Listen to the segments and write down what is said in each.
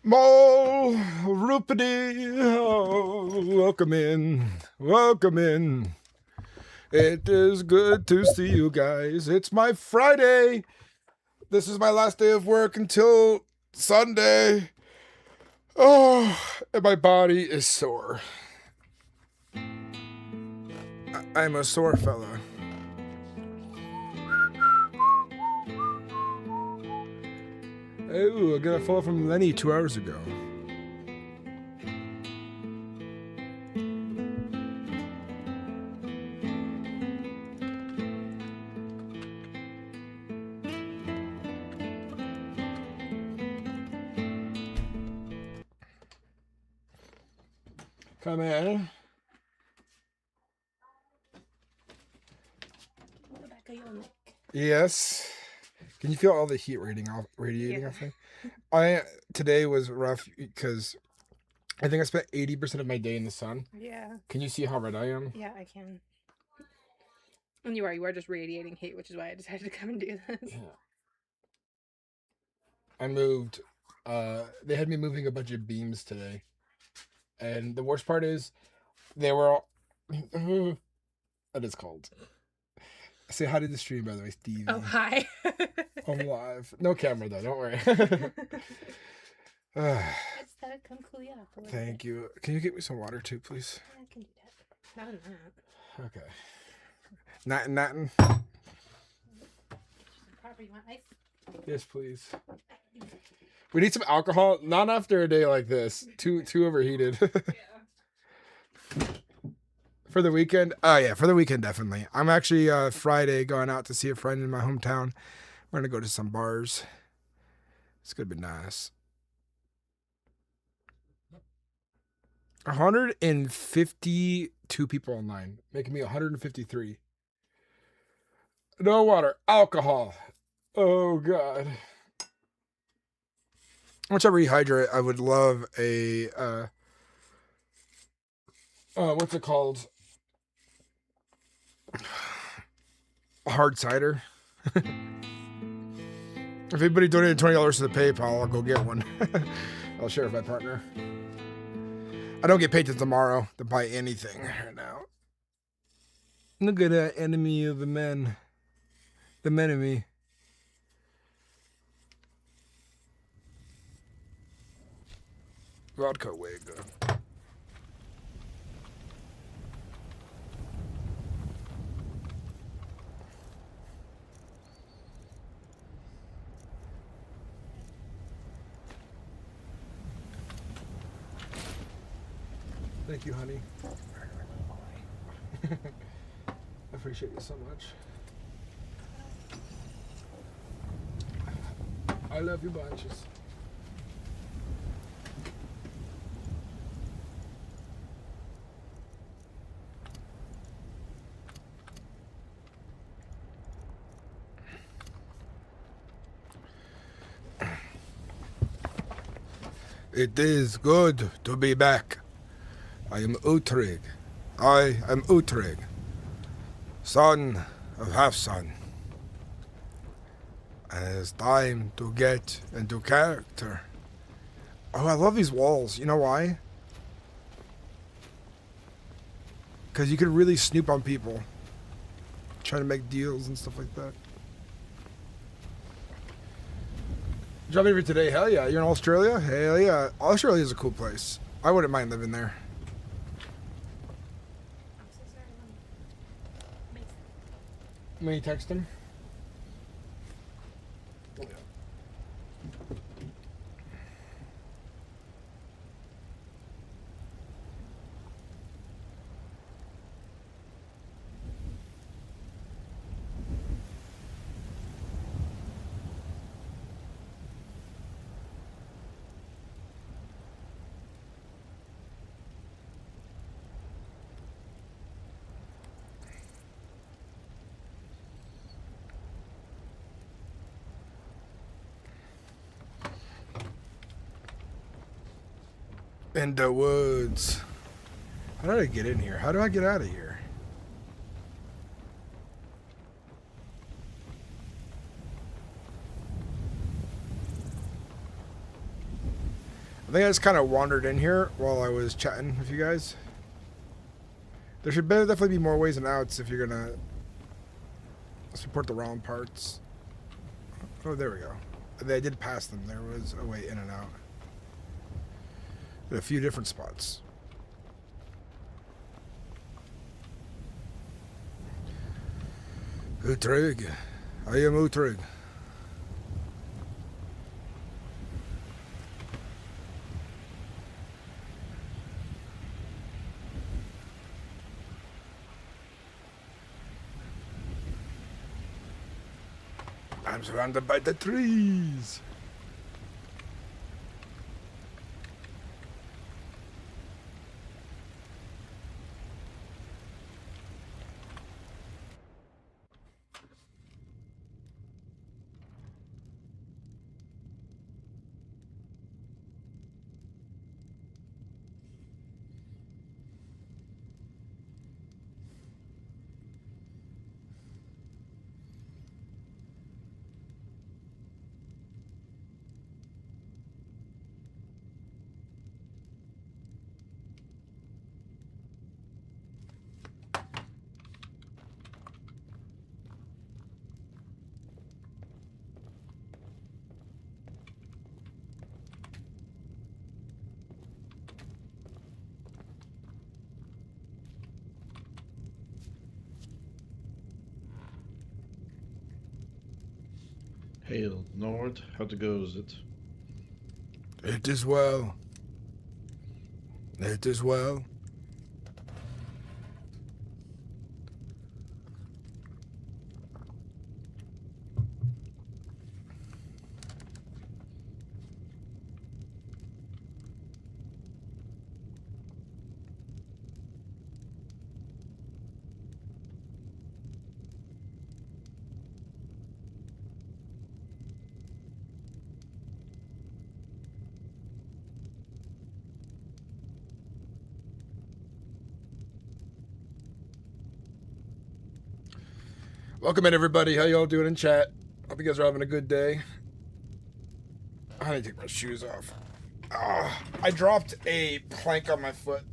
MerethRP, oh, welcome in, welcome in. It is good to see you guys. It's my Friday. This is my last day of work until Sunday. Oh, and my body is sore. I'm a sore fella. Oh, I got a follow from Lenny 2 hours ago. Come in. Yes. Can you feel all the heat radiating off me? Today was rough because I think I spent 80% of my day in the sun. Yeah. Can you see how red I am? Yeah, I can. And you are just radiating heat, which is why I decided to come and do this. Yeah. I moved. They had me moving a bunch of beams today. And the worst part is they were all... That is cold. Say hi to the stream, by the way, Stevie. Oh, hi. I'm live. No camera, though. Don't worry. Thank you. Can you get me some water, too, please? Yeah, I can do that. Not in that. Okay. Nothing. You want ice? Yes, please. We need some alcohol. Not after a day like this. Too overheated. Yeah. For the weekend? Oh, yeah, for the weekend, definitely. I'm actually Friday going out to see a friend in my hometown. We're going to go to some bars. It's going to be nice. 152 people online, making me 153. No water. Alcohol. Oh, God. Once I rehydrate, I would love a, what's it called? A hard cider. If anybody donated $20 to the PayPal, I'll go get one. I'll share with my partner. I don't get paid till tomorrow to buy anything right now. Look at that enemy of the men. The men-enemy. Vodka wig. Thank you, honey. I appreciate you so much. I love you bunches. It is good to be back. I am Utrig. I am Utrig, son of Half-Son. And it's time to get into character. Oh, I love these walls. You know why? Because you can really snoop on people. Trying to make deals and stuff like that. Job interview today? Hell yeah. You're in Australia? Hell yeah. Australia is a cool place. I wouldn't mind living there. May you text him? In the woods. How did I get in here? How do I get out of here? I think I just kind of wandered in here while I was chatting with you guys. There should definitely be more ways and outs if you're gonna support the wrong parts. Oh, there we go. I did pass them. There was a way in and out. At a few different spots. Utrig. I am Utrig. I'm surrounded by the trees. Hail, Nord, how to go is it? It is well. It is well. Welcome in, everybody. How y'all doing in chat? Hope you guys are having a good day. I need to take my shoes off. I dropped a plank on my foot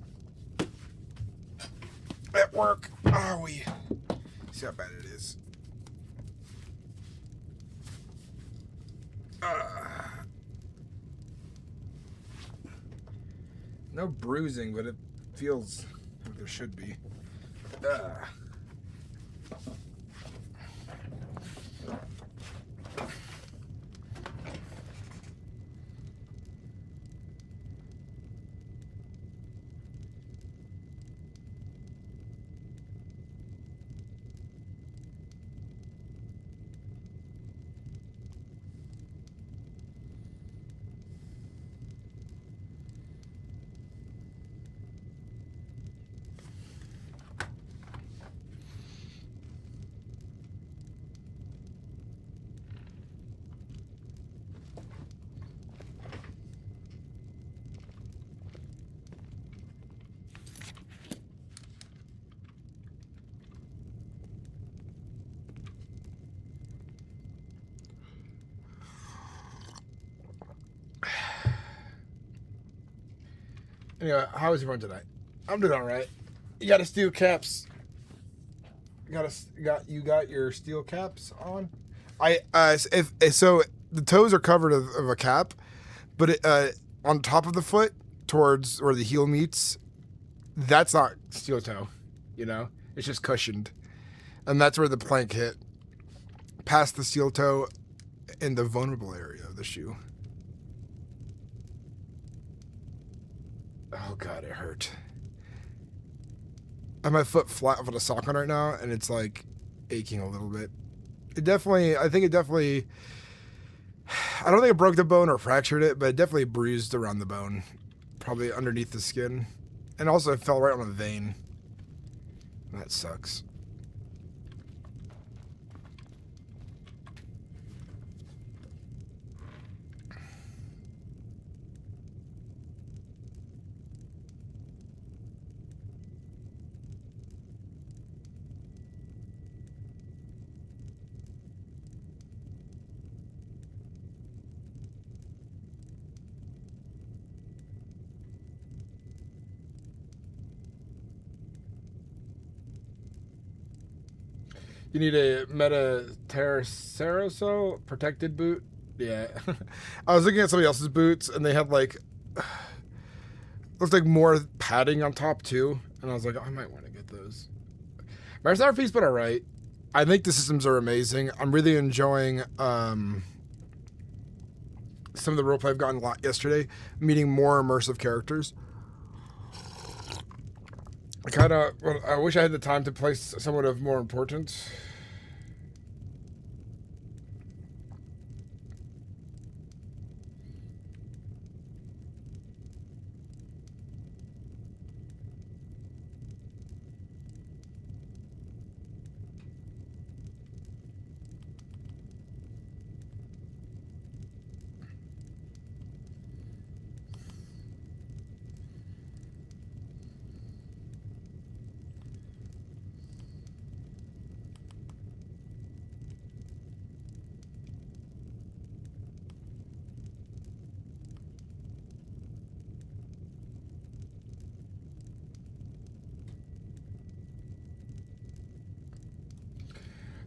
at work. See how bad it is. No bruising, but it feels like there should be. Anyway, how was everyone tonight? I'm doing all right. You got a steel caps. You got your steel caps on. So the toes are covered of a cap, but on top of the foot towards where the heel meets, that's not steel toe. You know, it's just cushioned, and that's where the plank hit, past the steel toe, in the vulnerable area of the shoe. Oh god, it hurt. I have my foot flat with a sock on right now, and it's like aching a little bit. I don't think it broke the bone or fractured it, but it definitely bruised around the bone, probably underneath the skin. And also it fell right on a vein. That sucks. You need a MerethRP protected boot. Yeah. I was looking at somebody else's boots, and they had like looks like more padding on top too, and I was like, oh, I might want to get those. MerethRP's been alright. I think the systems are amazing. I'm really enjoying some of the roleplay I've gotten a lot yesterday, meeting more immersive characters. I wish I had the time to play someone of more importance.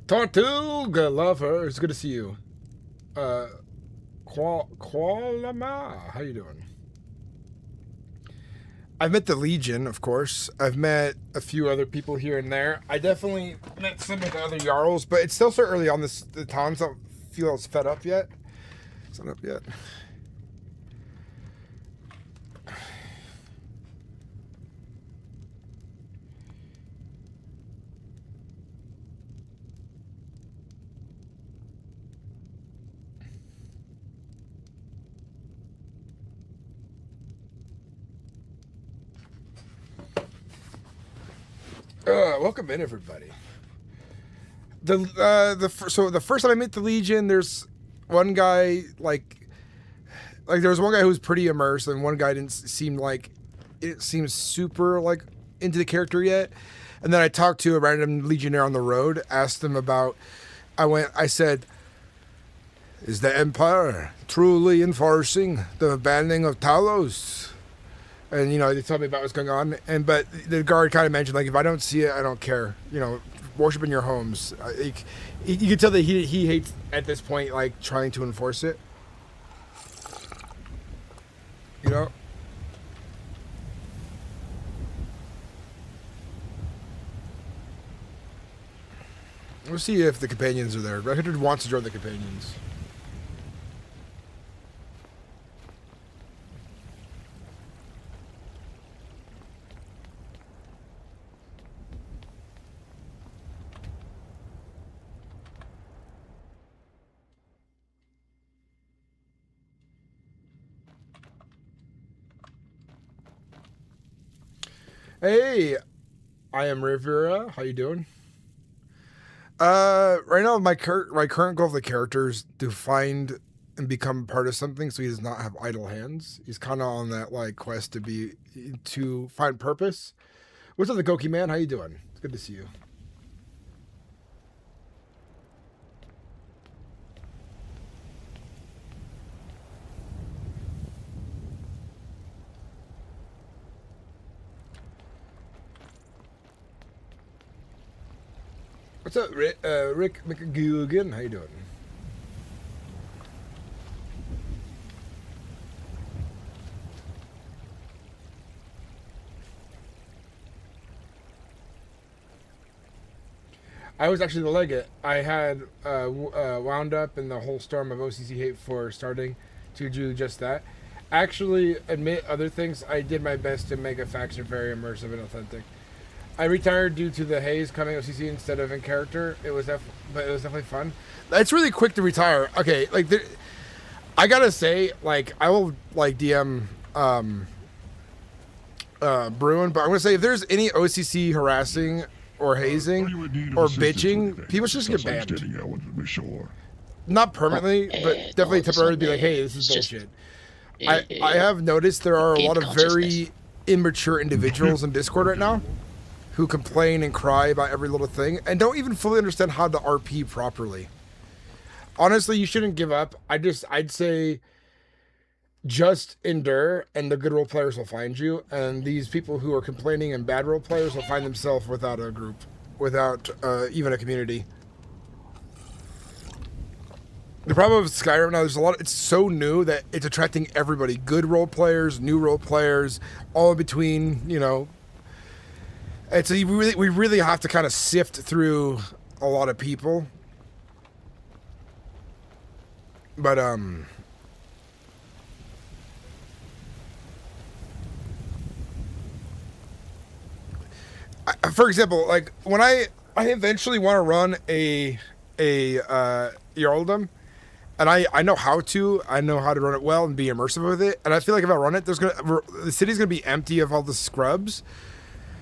Tortuga lover, it's good to see you. Qualama, how you doing? I've met the Legion, of course. I've met a few other people here and there. I definitely met some of the other Jarls, but it's still so early on the time, so I don't feel it's fed up yet. It's not up yet. Welcome in, everybody. So the first time I met the Legion, there's one guy like there was one guy who was pretty immersed, and one guy didn't seem like it seems super like into the character yet. And then I talked to a random Legionnaire on the road, asked him about. I said, "Is the Empire truly enforcing the banning of Talos?" And, you know, they told me about what's going on. But the guard kind of mentioned, like, if I don't see it, I don't care. You know, worship in your homes. You can tell that he hates, at this point, like, trying to enforce it. You know? We'll see if the companions are there. Record wants to join the companions. Hey, I am Rivera. How you doing? Right now my current goal of the character is to find and become part of something, so he does not have idle hands. He's kind of on that like quest to find purpose. What's up, the Goki man? How you doing? It's good to see you. What's up, Rick McGugan? How you doing? I was actually the legate. I had wound up in the whole storm of OCC hate for starting to do just that. Actually, admit other things, I did my best to make a faction very immersive and authentic. I retired due to the haze coming OCC instead of in character. But it was definitely fun. It's really quick to retire. Okay, like I gotta say, like I will like DM Bruin, but I'm gonna say if there's any OCC harassing or hazing or bitching, people should just get banned. I wanted to be sure. Not permanently, but definitely temporarily. Be like, hey, this is bullshit. I have noticed there are a lot of very immature individuals in Discord right now who complain and cry about every little thing and don't even fully understand how to RP properly. Honestly, you shouldn't give up. I'd say just endure, and the good role players will find you, and these people who are complaining and bad role players will find themselves without a group. without even a community. The problem with Skyrim now, there's a lot. It's so new that it's attracting everybody: good role players, new role players, all in between. You know, it's we really have to kind of sift through a lot of people. But for example, like when I eventually want to run a Earldom. And I know how to run it well and be immersive with it. And I feel like if I run it, the city's gonna be empty of all the scrubs,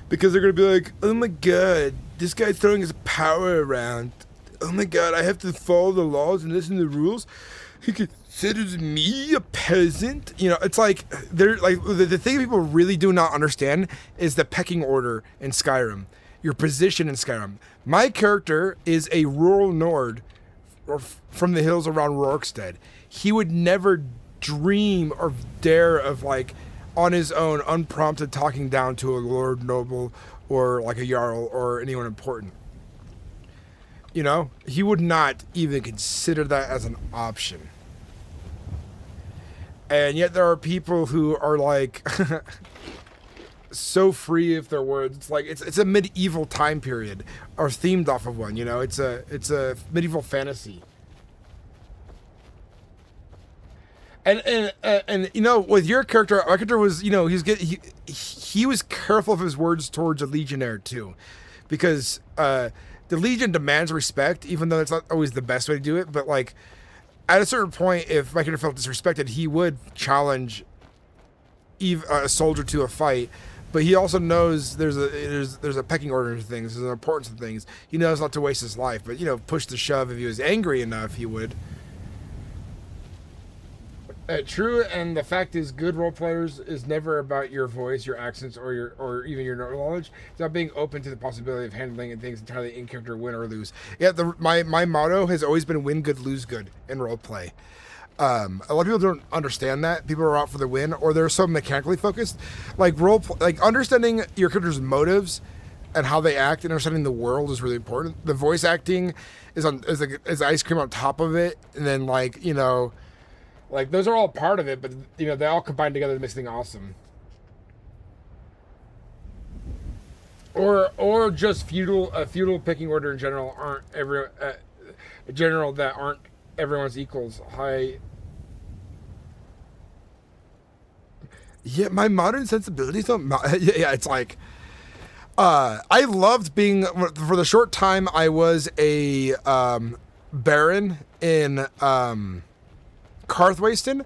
because they're gonna be like, oh my god, this guy's throwing his power around. Oh my god, I have to follow the laws and listen to the rules. He considers me a peasant. You know, it's like they're like the thing people really do not understand is the pecking order in Skyrim, your position in Skyrim. My character is a rural Nord, or from the hills around Rorkstead. He would never dream or dare of, like, on his own, unprompted, talking down to a lord noble or like a jarl or anyone important. You know, he would not even consider that as an option. And yet there are people who are like so free of their words. It's like it's a medieval time period, or themed off of one. You know, it's a medieval fantasy. And you know, with your character, my character was, you know, he was careful of his words towards a legionnaire too, because the Legion demands respect, even though it's not always the best way to do it. But like at a certain point, if my character felt disrespected, he would challenge a soldier to a fight. But he also knows there's a pecking order to things, there's an importance to things. He knows not to waste his life, but, you know, push the shove, if he was angry enough, he would. True, and the fact is, good role players is never about your voice, your accents, or even your knowledge. It's about being open to the possibility of handling things entirely in character, win or lose. Yeah, my motto has always been win good, lose good in roleplay. A lot of people don't understand that. People are out for the win, or they're so mechanically focused. Like understanding your character's motives and how they act, and understanding the world is really important. The voice acting is ice cream on top of it, and then, like, you know, like those are all part of it, but, you know, they all combine together to make something awesome. Or just feudal picking order in general aren't everyone's equals. Yeah, my modern sensibilities don't. Yeah, it's like I loved being, for the short time I was a baron in Karthwasten.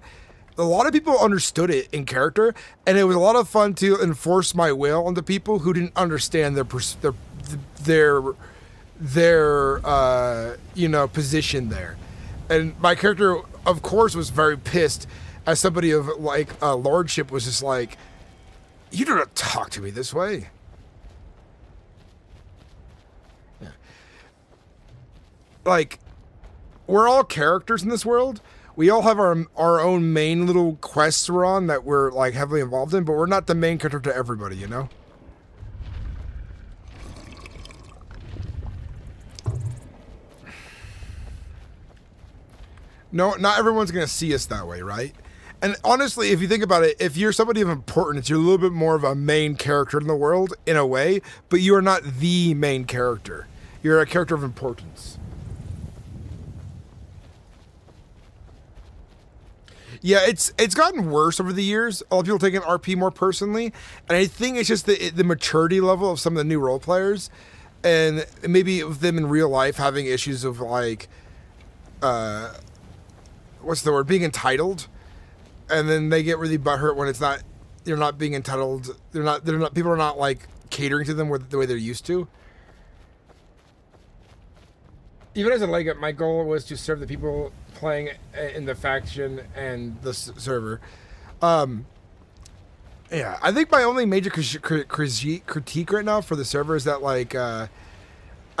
A lot of people understood it in character, and it was a lot of fun to enforce my will onto people who didn't understand their you know, position there. And my character, of course, was very pissed, as somebody of, like, lordship was just like, you do not talk to me this way. Yeah. Like, we're all characters in this world. We all have our own main little quests we're on that we're, like, heavily involved in, but we're not the main character to everybody, you know? No, not everyone's going to see us that way, right? And honestly, if you think about it, if you're somebody of importance, you're a little bit more of a main character in the world, in a way, but you are not the main character. You're a character of importance. Yeah, it's gotten worse over the years. A lot of people taking RP more personally, and I think it's just the maturity level of some of the new role players, and maybe with them in real life having issues of, like, what's the word? Being entitled, and then they get really butthurt when it's not. They're not being entitled. They're not. People are not, like, catering to them the way they're used to. Even as a leg up, my goal was to serve the people playing in the faction and the server. Yeah, I think my only major critique right now for the server is that, like, I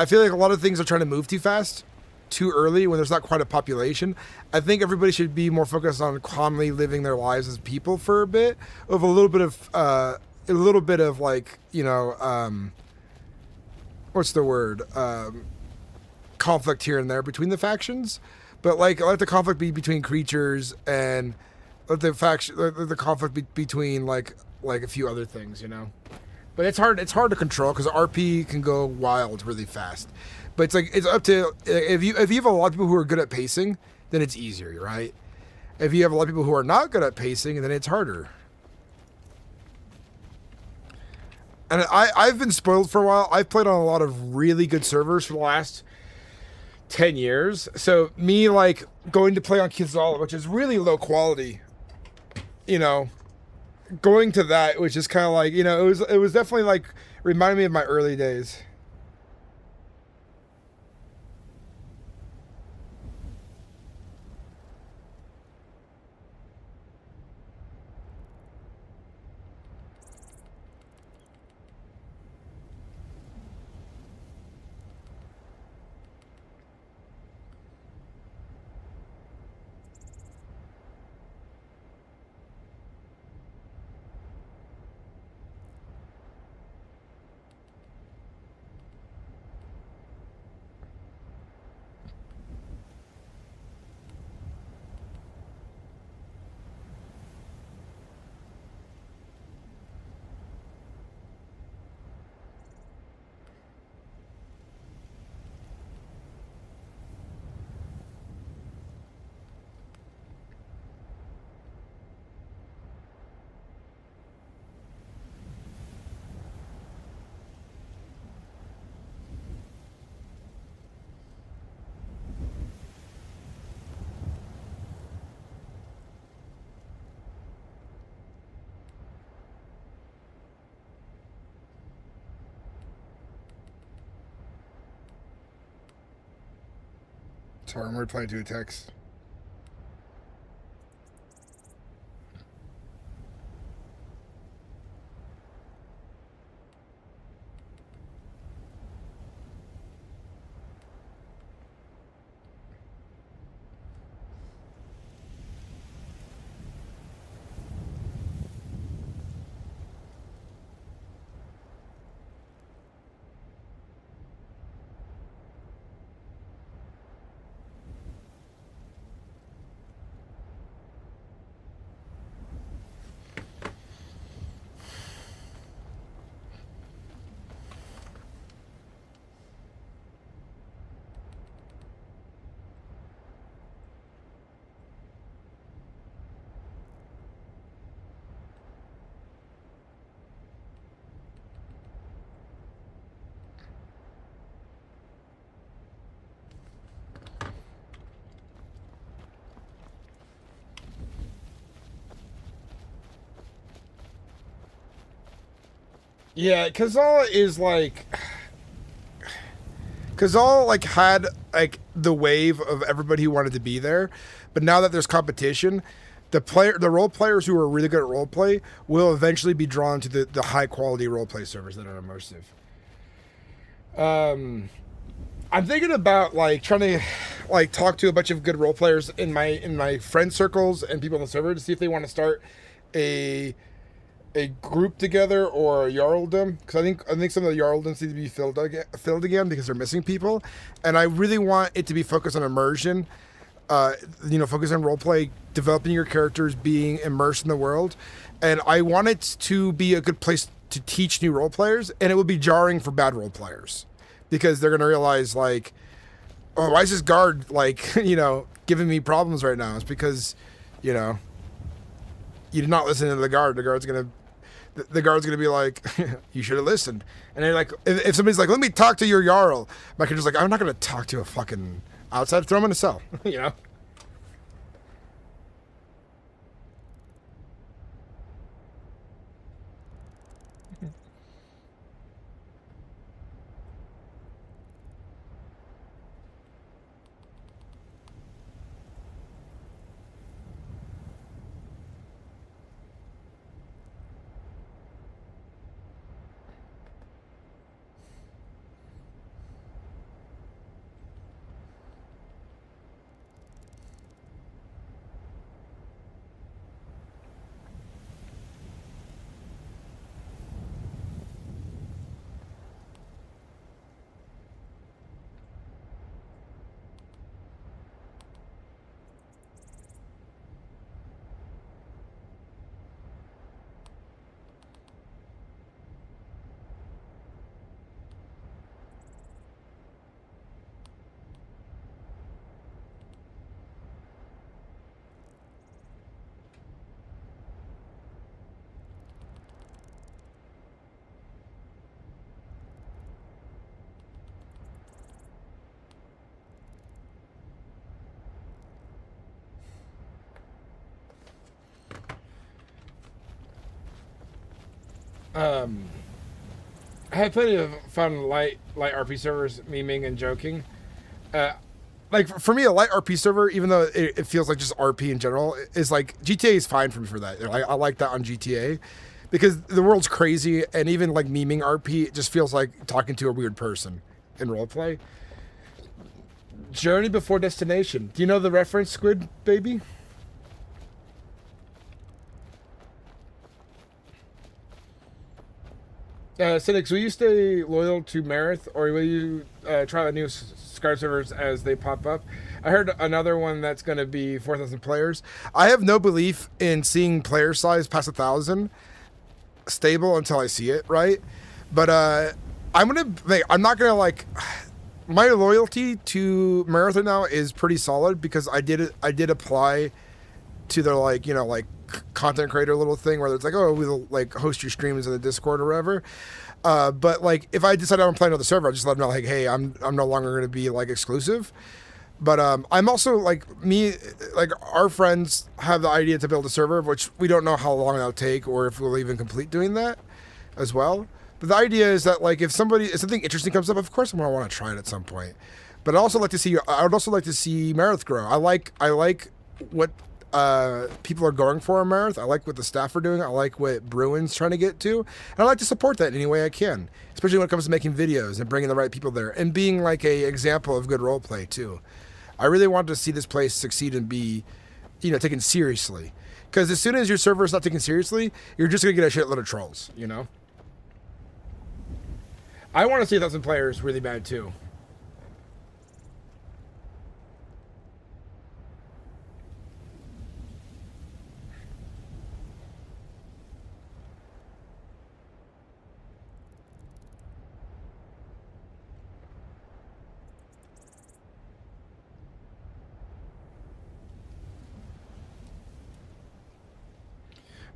feel like a lot of things are trying to move too fast, too early, when there's not quite a population. I think everybody should be more focused on calmly living their lives as people for a bit, of a little bit of like, you know, what's the word, conflict here and there between the factions, but like let the conflict be between creatures and let the conflict be between like a few other things, you know. But it's hard to control because RP can go wild really fast. But it's like it's up to if you have a lot of people who are good at pacing, then it's easier, right? If you have a lot of people who are not good at pacing, then it's harder. And I've been spoiled for a while. I've played on a lot of really good servers for the last 10 years. So me like going to play on Kizala, which is really low quality, you know, going to that was just kind of like, you know, it was definitely like reminded me of my early days. Sorry, I'm replying to a text. Yeah, Kazal is like Kazal like had like the wave of everybody who wanted to be there, but now that there's competition, the role players who are really good at role play will eventually be drawn to the high quality role play servers that are immersive. I'm thinking about like trying to like talk to a bunch of good role players in my friend circles and people on the server to see if they want to start a group together or a Jarldom, because I think some of the Jarldoms need to be filled again because they're missing people, and I really want it to be focused on immersion, focus on roleplay, developing your characters, being immersed in the world, and I want it to be a good place to teach new role players, and it would be jarring for bad role players because they're gonna realize like, oh, why is this guard like giving me problems right now? It's because you did not listen to the guard. The guard's gonna be like, you should have listened. And then like, if somebody's like, let me talk to your Jarl, my character's like, I'm not gonna talk to a fucking outsider. Throw him in a cell, you know. I had plenty of fun light RP servers, memeing and joking. Like for me, a light RP server, even though it feels like just RP in general, is like GTA is fine for me for that. I like that on GTA because the world's crazy, and even like memeing RP, it just feels like talking to a weird person in roleplay. Journey before destination. Do you know the reference, Squid Baby? Sinnix, will you stay loyal to Mereth, or will you try the new Skyrim servers as they pop up? I heard another one that's going to be 4,000 players. I have no belief in seeing player size past 1,000 stable until I see it, right? But I'm not gonna like. My loyalty to Mereth now is pretty solid because I did apply to their like content creator little thing where it's like, oh, we'll like host your streams in the Discord or whatever. But like if I decide I want to play another server, I'll just let them know like, hey, I'm no longer going to be like exclusive. But I'm also like our friends have the idea to build a server, which we don't know how long that'll take or if we'll even complete doing that as well. But the idea is that like if something interesting comes up, of course I'm gonna want to try it at some point. But I would also like to see Mereth grow. I like what people are going for in Mereth. I like what the staff are doing. I like what Bruin's trying to get to. And I like to support that in any way I can, especially when it comes to making videos and bringing the right people there and being like a example of good role play too. I really want to see this place succeed and be, taken seriously. Because as soon as your server is not taken seriously, you're just going to get a shitload of trolls, I want to see 1,000 players really bad too.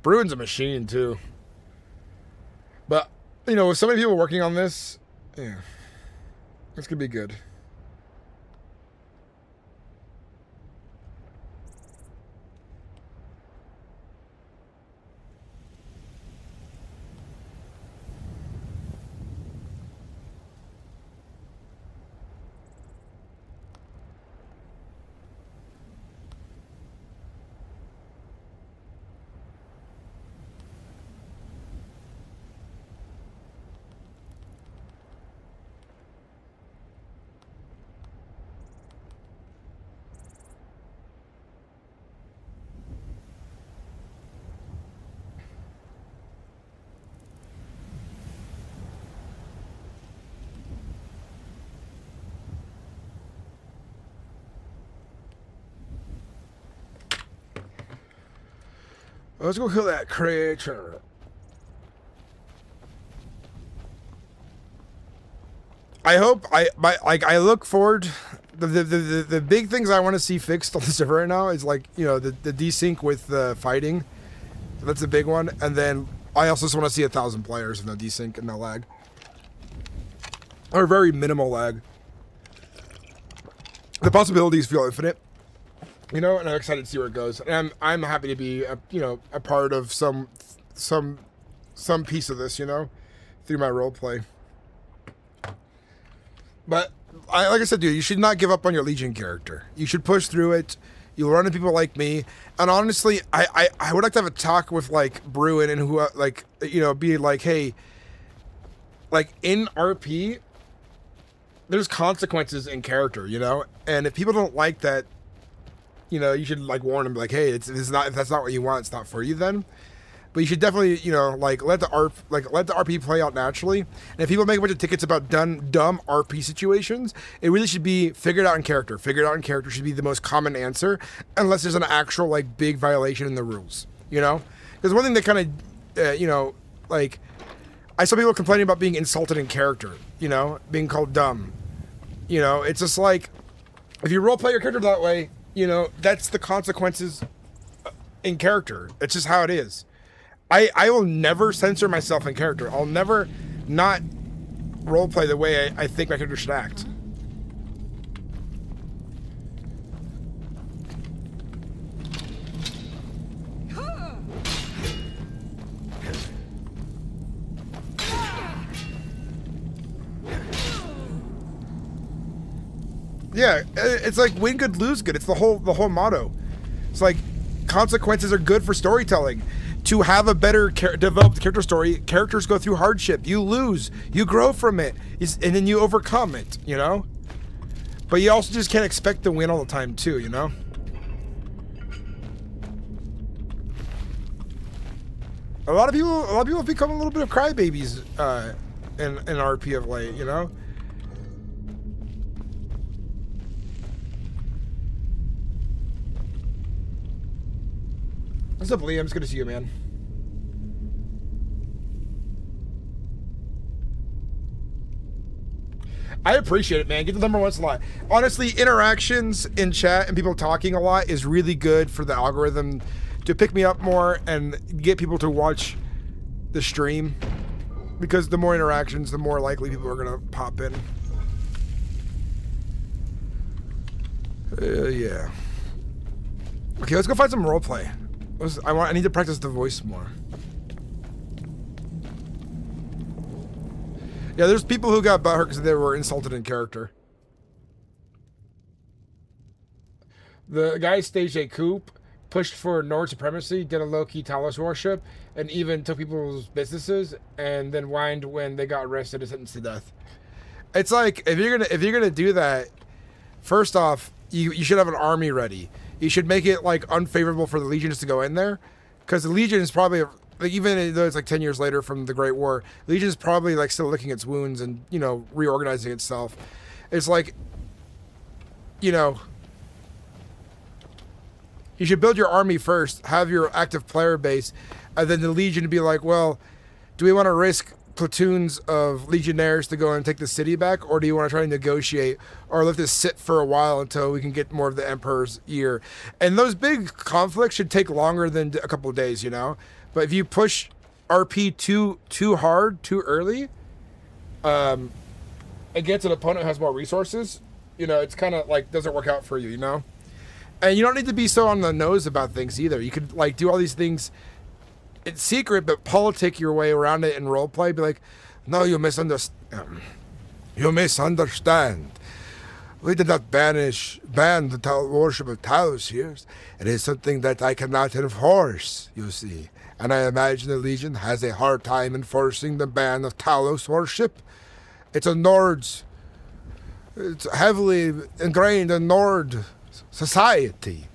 Bruin's a machine too. But, with so many people working on this, yeah, it's gonna be good. Let's go kill that creature. I hope I look forward. The big things I want to see fixed on the server right now is like the desync with the fighting. That's a big one, and then I also just want to see 1,000 players with no desync and no lag, or very minimal lag. The possibilities feel infinite. And I'm excited to see where it goes. And I'm happy to be, a part of some piece of this, through my role play. But like I said, dude, you should not give up on your Legion character. You should push through it. You'll run into people like me. And honestly, I would like to have a talk with like Bruin and who be like, hey, like in RP, there's consequences in character, and if people don't like that. You should like warn them, like, hey, if that's not what you want, it's not for you then. But you should definitely, let the RP play out naturally. And if people make a bunch of tickets about dumb RP situations, it really should be figured out in character. Figured out in character should be the most common answer, unless there's an actual like big violation in the rules. Because one thing that kind of, I saw people complaining about being insulted in character. Being called dumb. It's just like if you role play your character that way. That's the consequences in character. It's just how it is. I will never censor myself in character. I'll never not roleplay the way I think my character should act. Yeah, it's like win good, lose good. It's the whole motto. It's like consequences are good for storytelling. To have a better developed character story, characters go through hardship. You lose, you grow from it, and then you overcome it, you know? But you also just can't expect to win all the time too, you know? A lot of people have become a little bit of crybabies in RP of late, you know? What's up, Liam? It's good to see you, man. I appreciate it, man. Get the number once a lot. Honestly, interactions in chat and people talking a lot is really good for the algorithm to pick me up more and get people to watch the stream. Because the more interactions, the more likely people are going to pop in. Yeah. Okay, let's go find some roleplay. I need to practice the voice more. Yeah, there's people who got butthurt because they were insulted in character. The guy staged a coup, pushed for Nord supremacy, did a low-key Talos worship, and even took people's businesses, and then whined when they got arrested and sentenced to death. It's like if you're gonna do that, first off, you should have an army ready. You should make it like unfavorable for the legions to go in there, because the legion is probably like, even though it's like 10 years later from the Great War, the legion is probably like still licking its wounds and, you know, reorganizing itself. It's like, you know, you should build your army first, have your active player base, and then the legion be like, well, do we want to risk platoons of legionnaires to go and take the city back, or do you want to try to negotiate, or let this sit for a while until we can get more of the Emperor's ear? And those big conflicts should take longer than a couple of days, you know? But if you push RP too hard, too early, against an opponent who has more resources, you know, it's kind of like doesn't work out for you, you know? And you don't need to be so on the nose about things either. You could like do all these things in secret, but politic your way around it in roleplay. Be like, no, you misunderstand. You misunderstand. We did not ban the worship of Talos here. It is something that I cannot enforce, you see. And I imagine the Legion has a hard time enforcing the ban of Talos worship. It's heavily ingrained in Nord society.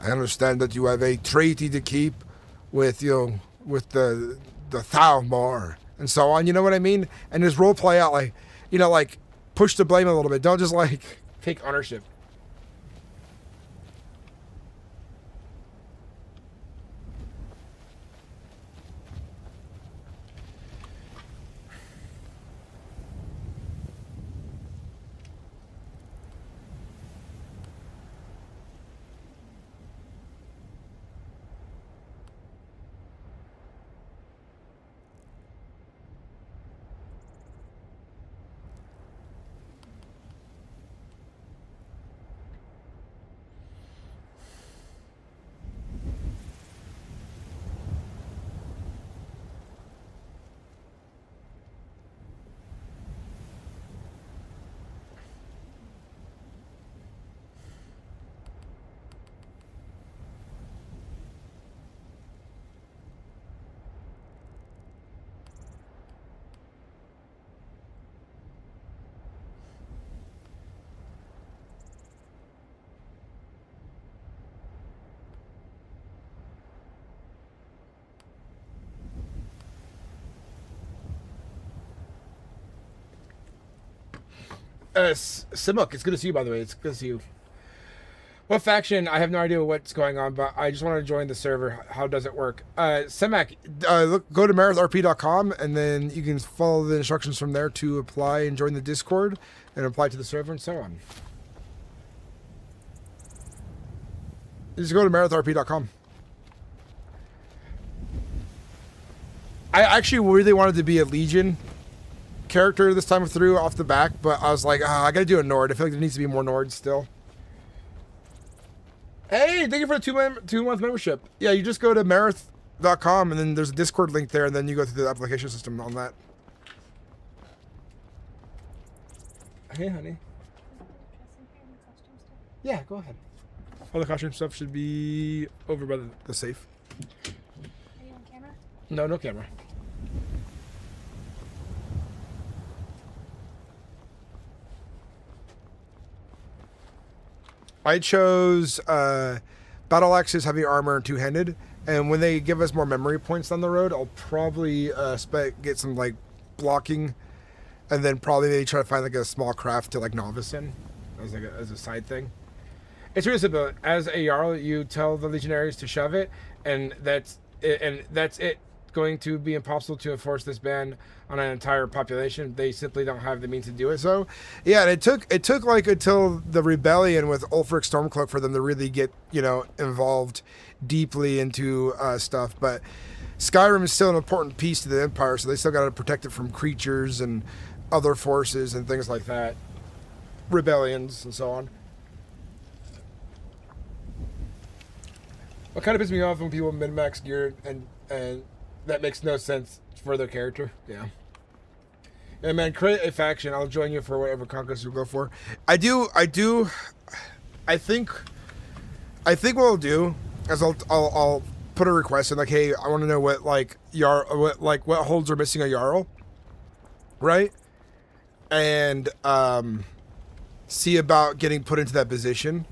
I understand that you have a treaty to keep with, you know, with the Thalmor and so on, you know what I mean? And just role play out like, you know, like push the blame a little bit. Don't just like take ownership. Simuk, it's good to see you, by the way. It's good to see you. What faction? I have no idea what's going on, but I just want to join the server. How does it work? Simak, go to MerethRP.com, and then you can follow the instructions from there to apply and join the Discord and apply to the server and so on. Just go to MerethRP.com. I actually really wanted to be a Legion character this time through off the back, but I was like, I gotta do a Nord. I feel like there needs to be more Nords still. Hey, thank you for the 2-month membership. Yeah, you just go to Mereth.com and then there's a Discord link there, and then you go through the application system on that. Hey, honey. Yeah, go ahead. All the costume stuff should be over by the safe. Are you on camera? No, no camera. I chose battle axes, heavy armor, and two-handed. And when they give us more memory points down the road, I'll probably get some like blocking, and then probably maybe try to find like a small craft to like novice in as like as a side thing. It's really simple. As a Jarl, you tell the legionaries to shove it, and that's it. And that's it. Going to be impossible to enforce this ban on an entire population. They simply don't have the means to do it. So, yeah, and it took like until the rebellion with Ulfric Stormcloak for them to really get involved deeply into stuff. But Skyrim is still an important piece to the Empire, so they still got to protect it from creatures and other forces and things like that, rebellions and so on. What kind of pisses me off when people min-max gear and that makes no sense for their character. Yeah. Yeah, man, create a faction. I'll join you for whatever conquest you go for. I think what I'll do is I'll put a request in like, hey, I want to know what what holds are missing a Jarl, right? And see about getting put into that position,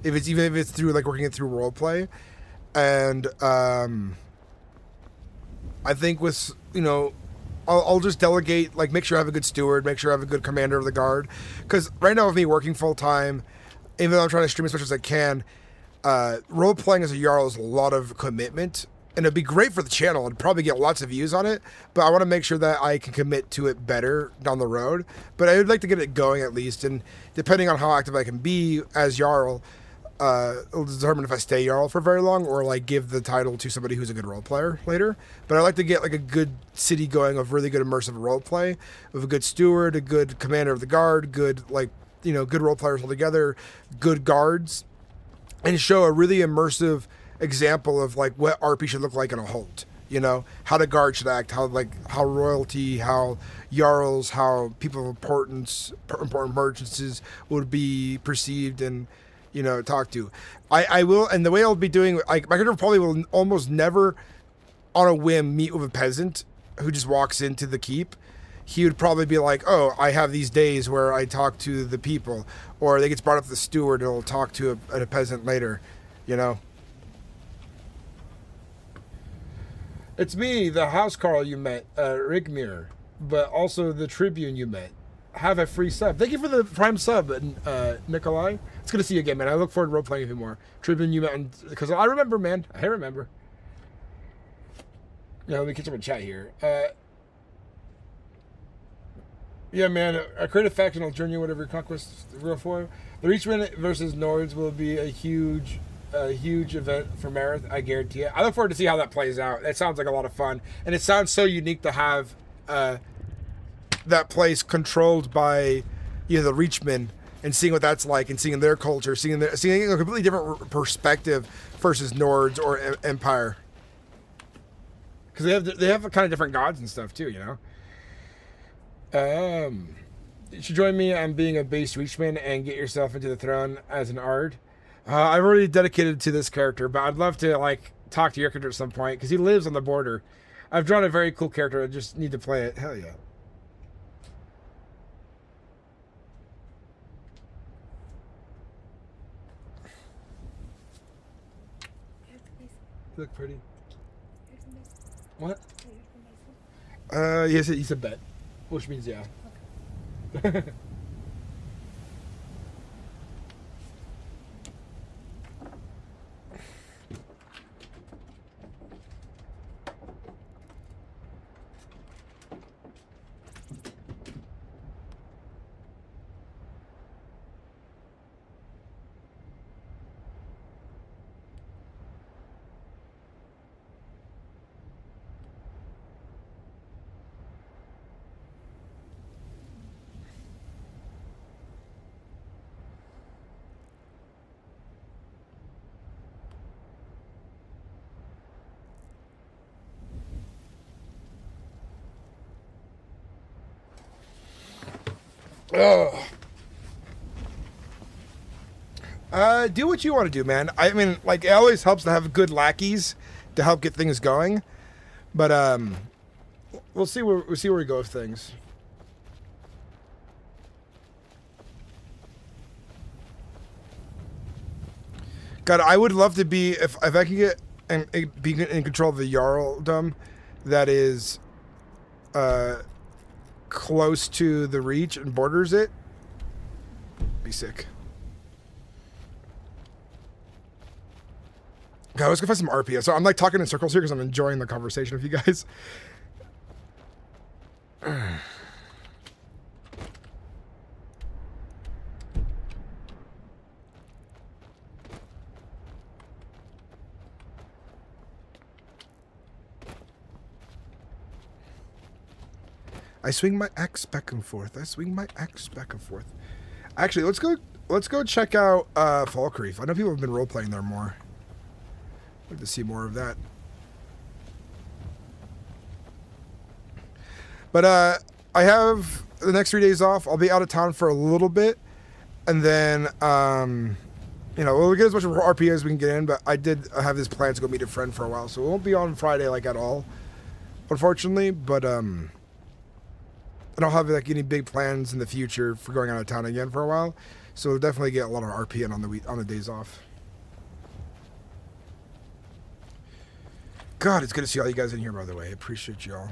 even if it's through like working it through roleplay, and I think with, I'll just delegate, like make sure I have a good steward, make sure I have a good commander of the guard. Because right now with me working full time, even though I'm trying to stream as much as I can, role playing as a Jarl is a lot of commitment. And it'd be great for the channel. I'd probably get lots of views on it. But I want to make sure that I can commit to it better down the road. But I would like to get it going at least. And depending on how active I can be as Jarl, it'll determine if I stay Jarl for very long or like give the title to somebody who's a good role player later. But I like to get like a good city going of really good immersive role play with a good steward, a good commander of the guard, good good role players all together, good guards, and show a really immersive example of like what RP should look like in a hold. How the guard should act, how royalty, how Jarls, how people of importance, important merchants would be perceived and talk to. I will, and the way I'll be doing, like, my character probably will almost never, on a whim, meet with a peasant who just walks into the keep. He would probably be like, oh, I have these days where I talk to the people, or they gets brought up to the steward and he'll talk to a peasant later, It's me, the housecarl you met, Rigmir, but also the tribune you met. Have a free sub. Thank you for the prime sub, Nikolai. It's good to see you again, man. I look forward to role playing with you more. Tribune, you met, because I remember, man. I remember. Let me catch up in chat here. Yeah, man. A creative faction will join you whatever conquest real for. The Reachman versus Nords will be a huge event for Mereth. I guarantee it. I look forward to see how that plays out. It sounds like a lot of fun, and it sounds so unique to have that place controlled by the Reachmen and seeing what that's like and seeing their culture, seeing a completely different perspective versus Nords or Empire, because they have kind of different gods and stuff too. You should join me on being a base Reachman and get yourself into the throne as an Ard. I've already dedicated to this character, but I'd love to like talk to your character at some point because he lives on the border. I've drawn a very cool character. I just need to play it. Hell yeah. You look pretty. What? Yes, he said bet, which means yeah. Okay. Do what you want to do, man. I mean, like, it always helps to have good lackeys to help get things going. But we'll see where we go with things. God, I would love to be if I could get and be in control of the Jarldom that is close to the Reach and borders it. Be sick. God, let's go find some RP. So I'm like talking in circles here because I'm enjoying the conversation with you guys. I swing my axe back and forth. I swing my axe back and forth. Actually, let's go check out Falkreath. I know people have been role playing there more. I'd like to see more of that. But I have the next 3 days off. I'll be out of town for a little bit, and then you know, we'll get as much RP as we can get in. But I did have this plan to go meet a friend for a while, so it won't be on Friday like at all, unfortunately. But I don't have like any big plans in the future for going out of town again for a while, so we'll definitely get a lot of RP in on the days off. God, it's good to see all you guys in here, by the way. I appreciate y'all.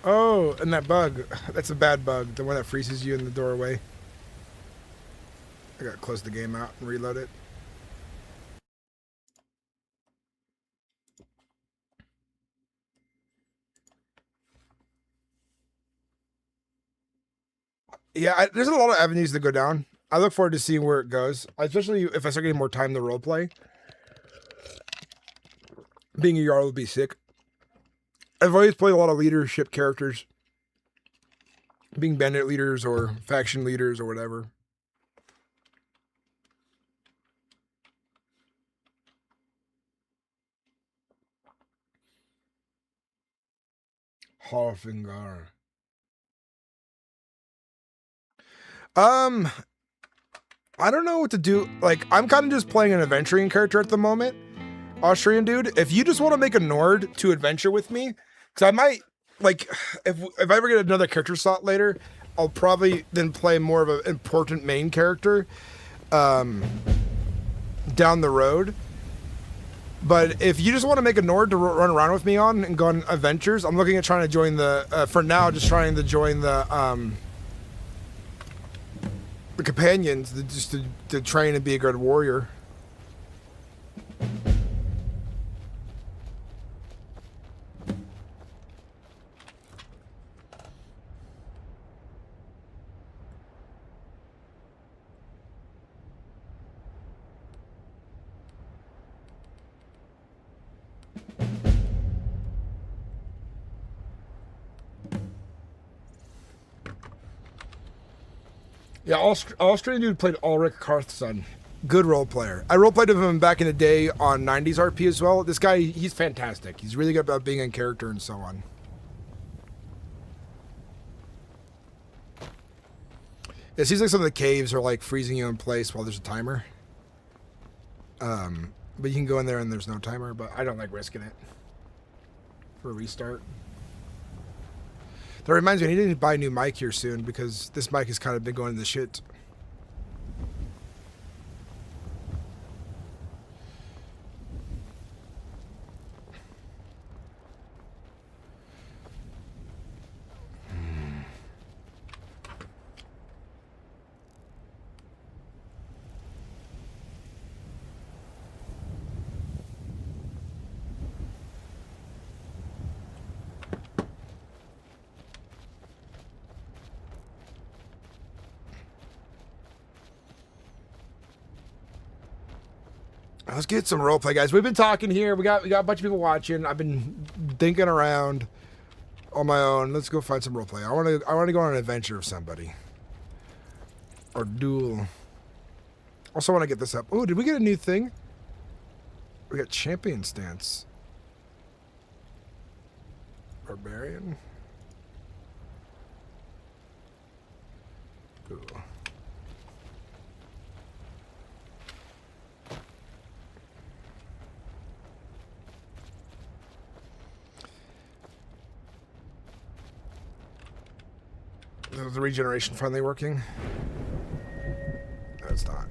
Oh, and that bug. That's a bad bug. The one that freezes you in the doorway. I gotta close the game out and reload it. Yeah, there's a lot of avenues to go down. I look forward to seeing where it goes, especially if I start getting more time to roleplay. Being a Jarl would be sick. I've always played a lot of leadership characters. Being bandit leaders or faction leaders or whatever. Halfingar. I don't know what to do. Like, I'm kind of just playing an adventuring character at the moment. Austrian dude, if you just want to make a Nord to adventure with me, because I might, like, if I ever get another character slot later, I'll probably then play more of an important main character down the road. But if you just want to make a Nord to run around with me on and go on adventures, I'm looking at trying to join the, for now, just trying to join the companions, just to train and be a good warrior. Yeah, Austrian dude played Ulrich Karthson. Good role player. I role played with him back in the day on 90s RP as well. This guy, he's fantastic. He's really good about being in character and so on. It seems like some of the caves are like freezing you in place while there's a timer. But you can go in there and there's no timer, but I don't like risking it for a restart. That reminds me, I need to buy a new mic here soon because this mic has kind of been going to the shit. Let's get some roleplay, guys. We've been talking here. We got a bunch of people watching. I've been thinking around on my own. Let's go find some roleplay. I want to go on an adventure with somebody. Or duel. Also want to get this up. Oh, did we get a new thing? We got champion stance. Barbarian. Ooh. Is the regeneration finally working? No, it's not.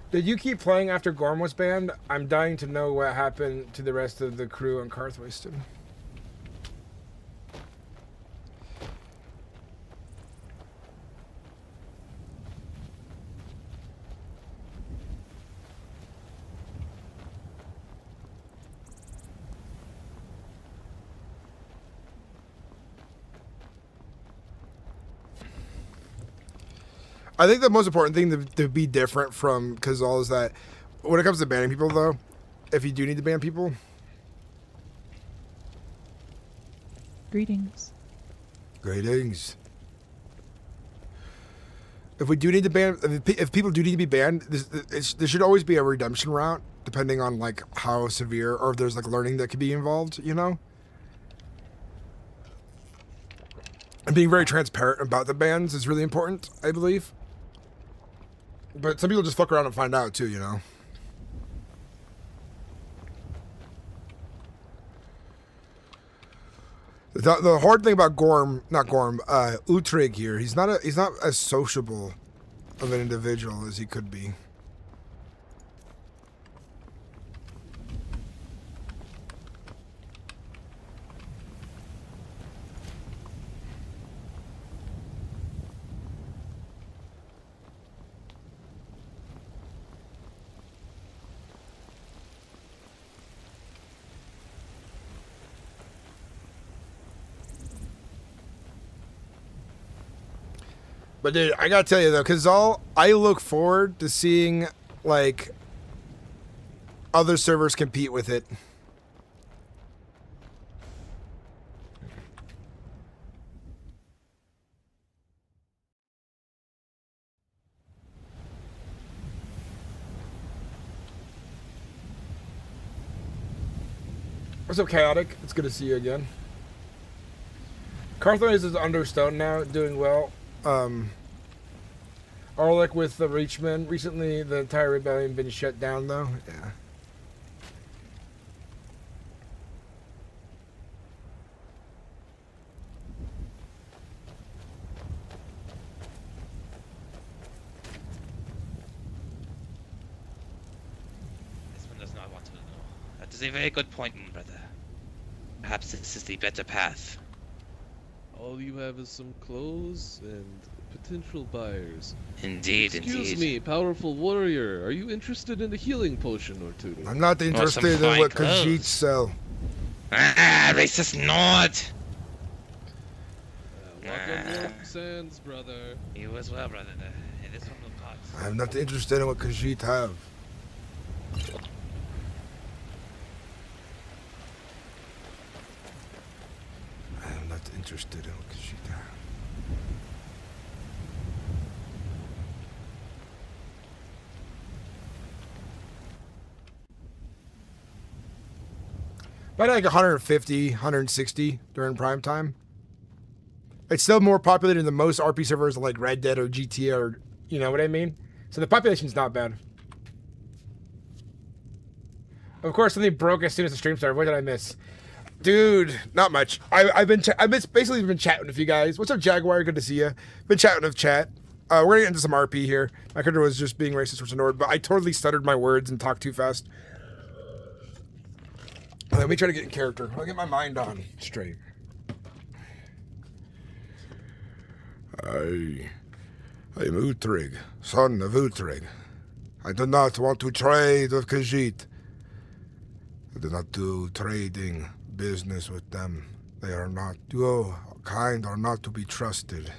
Did you keep playing after Gorm was banned? I'm dying to know what happened to the rest of the crew on Karthwasten. I think the most important thing to be different from Kazal is that when it comes to banning people, though, if you do need to ban people... Greetings. Greetings. If we do need to ban... If people do need to be banned, there should always be a redemption route, depending on, like, how severe, or if there's, like, learning that could be involved, you know? And being very transparent about the bans is really important, I believe. But some people just fuck around and find out too, you know. The hard thing about Utrig here, he's not as sociable of an individual as he could be. But dude, I gotta tell you though, cause I look forward to seeing like other servers compete with it. What's up, Chaotic? It's good to see you again. Karthwasten is under stone now, doing well. Orlick with the Reachmen. Recently, the entire rebellion been shut down, though. Yeah. This one does not want to know. That is a very good point, my brother. Perhaps this is the better path. All you have is some clothes and potential buyers. Indeed, Excuse indeed. me, powerful warrior. Are you interested in a healing potion or two? I'm not interested in what Khajiit sell. Ah, racist Nord! Walk on milk sands, brother. You as well, brother. Hey, this one will cost. I'm not interested in what Khajiit have. I'm not interested in what Khajiit have. About like 150, 160 during prime time. It's still more populated than most RP servers like Red Dead or GTA or, you know what I mean? So the population's not bad. Of course, something broke as soon as the stream started. What did I miss? Dude, not much. I've basically been chatting with you guys. What's up, Jaguar? Good to see you. Been chatting with chat. We're gonna get into some RP here. My character was just being racist towards the Nord, but I totally stuttered my words and talked too fast. Let me try to get in character. I'll get my mind on straight. I am Utrig, son of Utrig. I do not want to trade with Khajiit. I do not do trading business with them. They are not, your kind are not to be trusted.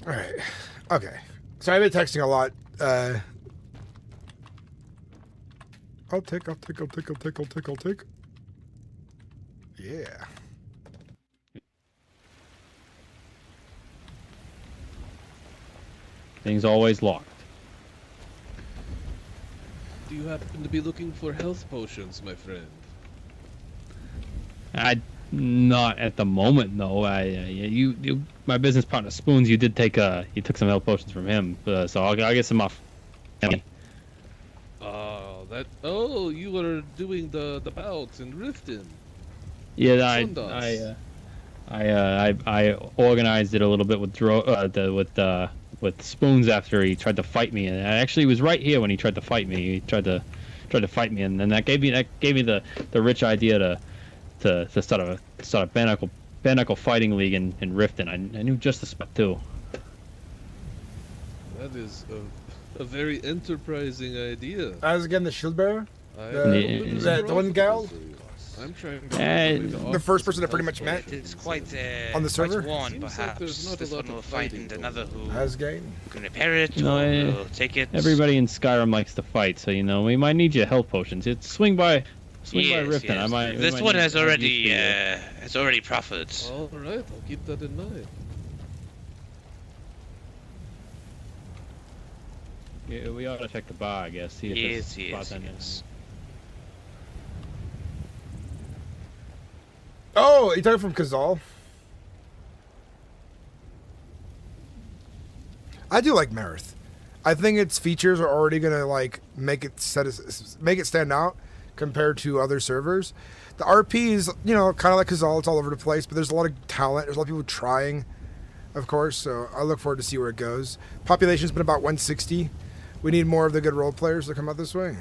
All right. Okay. So I've been texting a lot. I'll take. Yeah. Things always locked. Do you happen to be looking for health potions, my friend? Not at the moment, no. My business partner Spoons. You took some health potions from him, so I'll get some off. Oh, you were doing the bouts in Riften. Yeah, Sundas. I organized it a little bit with Spoons after he tried to fight me, and I actually was right here when he tried to fight me. He tried to fight me, and then that gave me the rich idea to start a bare-knuckle fighting league in Riften. I knew just the spot too. That is a very enterprising idea. As again, the shield bearer. Is that the one gal? I'm trying The first person that pretty much met It's quite on the server. quite one, Seems like perhaps. there's not a This lot one will of fight fighting and another who Asgane. can repair it No, or will take it. Everybody in Skyrim likes to fight, so we might need your health potions. Swing by Riften. Yes. This one has already profited. All right, I'll keep that in mind. Yeah, we ought to check the bar, I guess. See if Yes, there's yes, bartender. yes. Oh, you took it from Kazal. I do like Mereth. I think its features are already gonna like make it stand out compared to other servers. The RP is, kind of like Kazal. It's all over the place, but there's a lot of talent. There's a lot of people trying, of course. So I look forward to see where it goes. Population's been about 160. We need more of the good role players to come out this way.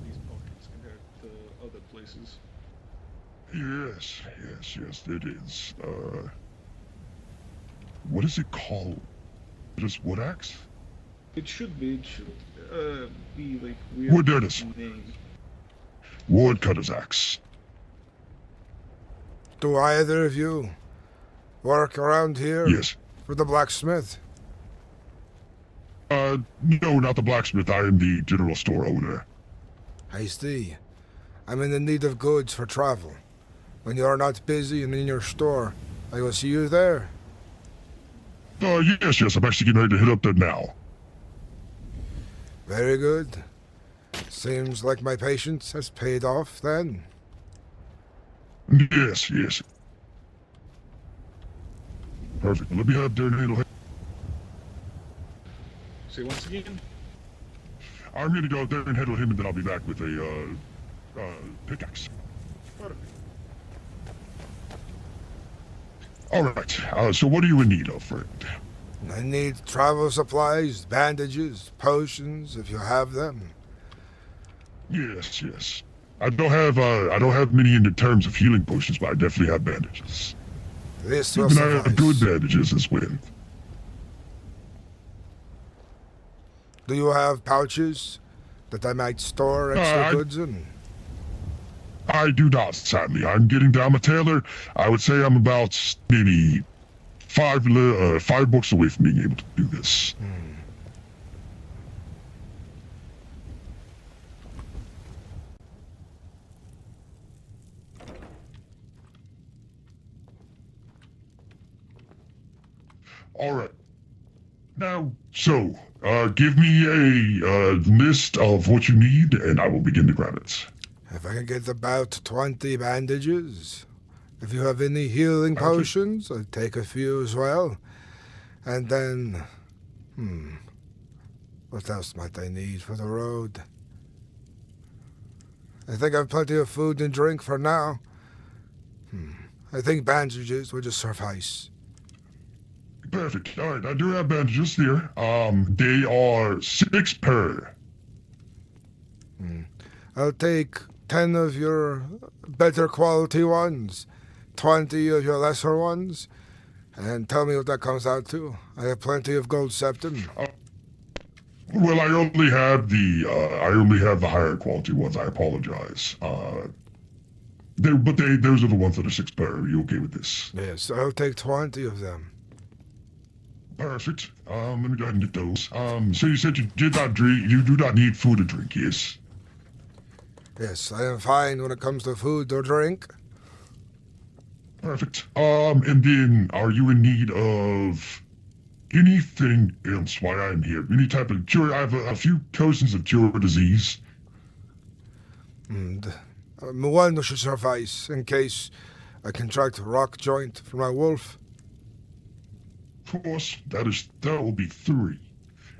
These pockets compared to other places. Yes, it is. What is it called? Just wood axe? It should be like Wood, there it is. name. Woodcutter's axe. Do either of you work around here Yes. for the blacksmith? No, not the blacksmith. I am the general store owner. I see. I'm in the need of goods for travel. When you are not busy and in your store, I will see you there. Yes, I'm actually getting ready to hit up there now. Very good. Seems like my patience has paid off then. Yes. Perfect. Let me have there and handle. Say once again. I'm gonna go out there and handle him, and then I'll be back with a pickaxe. All right. So what are you in need of, friend? I need travel supplies, bandages, potions, if you have them. Yes. I don't have many in the terms of healing potions, but I definitely have bandages. This will And I have good suffice. bandages as well. Do you have pouches that I might store extra goods in? I do not, sadly. I'm getting down my tailor. I would say I'm about maybe five books away from being able to do this. All right. Now, so, give me a list of what you need, and I will begin to grab it. If I can get about 20 bandages. If you have any healing Okay. potions, I'll take a few as well. And then, what else might I need for the road? I think I have plenty of food and drink for now. I think bandages would just suffice. Perfect. All right, I do have bandages here. They are 6 per. I'll take 10 of your better quality ones, 20 of your lesser ones, and tell me what that comes out to. I have plenty of gold septum. Well, I only have the higher quality ones. I apologize. Those are the ones that are 6 per. Are you okay with this? Yes, I'll take 20 of them. Perfect. Let me go ahead and get those. So you said you did not drink. You do not need food or drink, yes? Yes, I am fine when it comes to food or drink. Perfect. And then, are you in need of anything else while I'm here? Any type of cure? I have a few potions of cure disease. And one should suffice in case I contract rock joint for my wolf. Of course, that will be 3.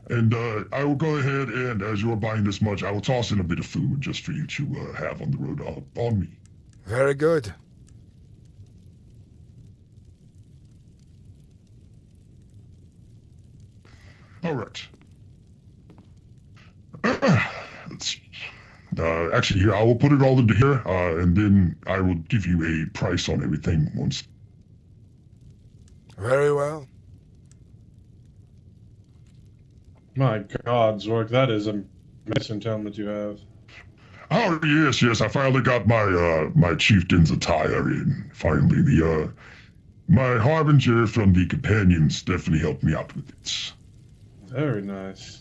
And I will go ahead and, as you're buying this much, I will toss in a bit of food just for you to have on the road on me. Very good. All right. Let's see. Actually, here, I will put it all into here, and then I will give you a price on everything once. Very well. My God, Zork, that is a amazing helmet you have. Oh yes, I finally got my chieftain's attire in. Finally, my harbinger from the companions definitely helped me out with it. Very nice.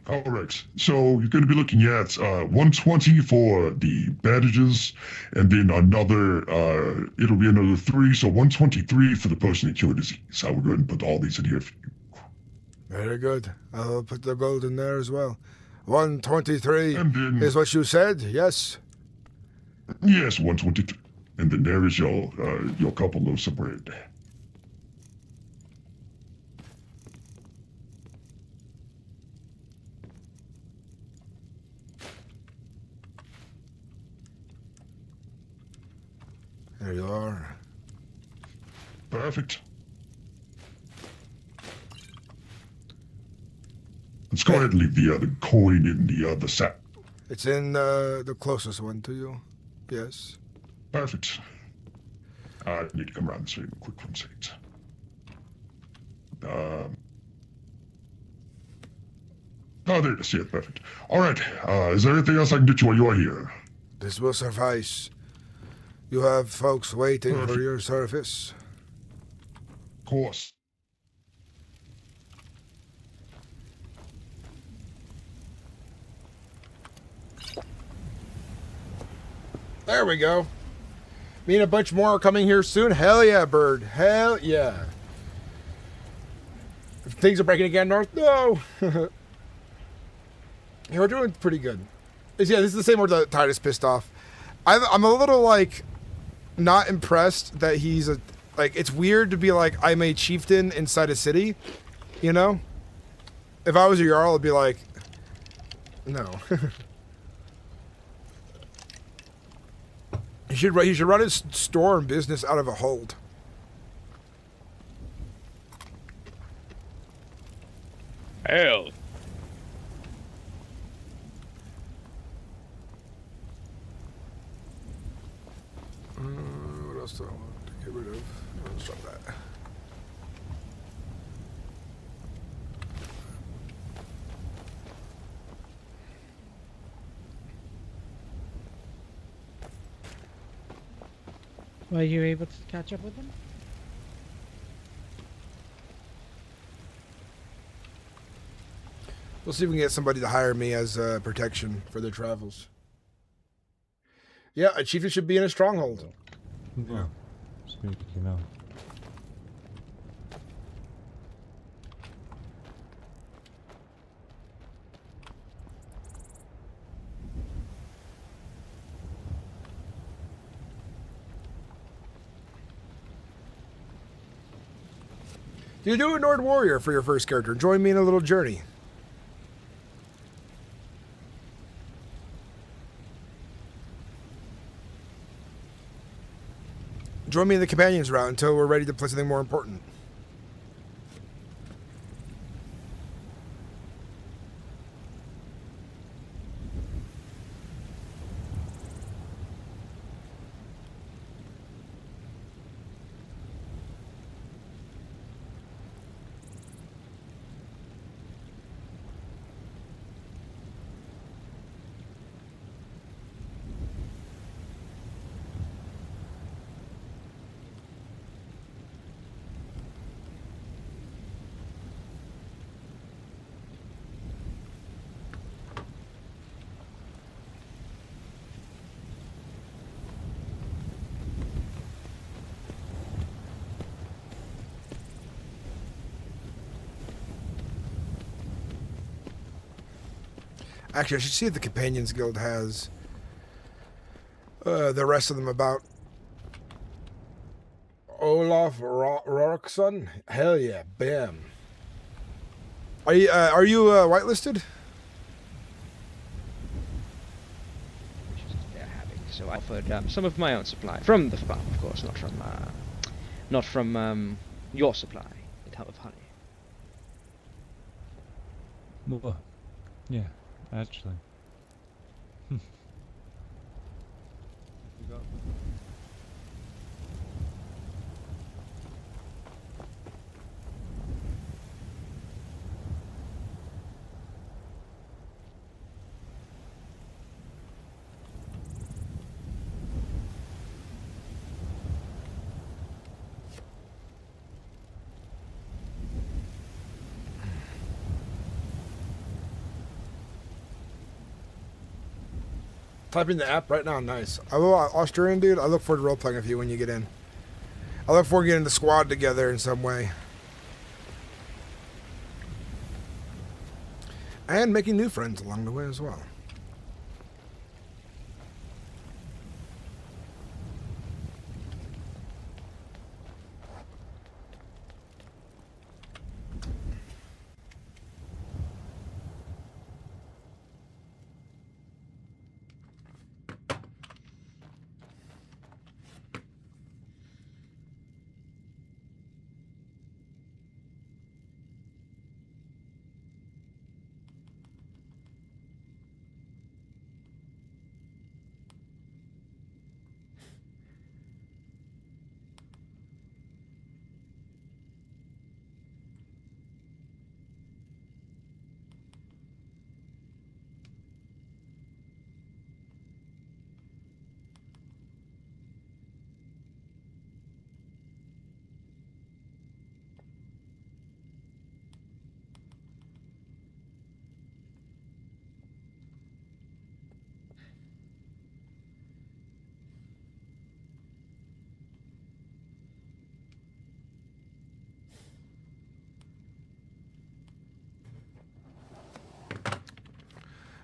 All right, so you're going to be looking at 120 for the bandages, and then it'll be another 3, so 123 for the potion of cure disease. I will go ahead and put all these in here for you. Very good. I'll put the gold in there as well. 123 And then, is what you said, yes? yes, 123. And then there is your couple loaves of bread. There you are. Perfect. Let's go ahead and leave the coin in the sack. It's in the closest one to you. Yes. Perfect. I need to come around this way real quick for a second. Oh, there it is. Yeah, perfect. All right. Is there anything else I can get you while you are here? This will suffice. You have folks waiting for Perfect. your service. Of course. There we go. Me and a bunch more are coming here soon. Hell yeah, bird. Hell yeah. If things are breaking again north, no. Yeah, we're doing pretty good. Yeah, this is the same word that Titus pissed off. I'm a little, like, not impressed that he's a... Like, it's weird to be like, I'm a chieftain inside a city, you know? If I was a Jarl, I'd be like, no. He should run his store and business out of a hold. Hell. What else do I want to get rid of? Let's drop that. Were you able to catch up with them? We'll see if we can get somebody to hire me as protection for their travels. Yeah, a chieftain should be in a stronghold. Yeah. Speak, you know. You do a Nord Warrior for your first character. Join me in a little journey. Join me in the companions route until we're ready to play something more important. Actually, I should see if the Companions Guild has the rest of them about. Olaf Rorikson? Hell yeah, bam. Are you whitelisted? They're having. So I offered some of my own supply from the farm, of course, not from your supply, the tub of honey. Well, yeah, actually. Type in the app right now. Nice. Australian dude, I look forward to role-playing with you when you get in. I look forward to getting the squad together in some way. And making new friends along the way as well.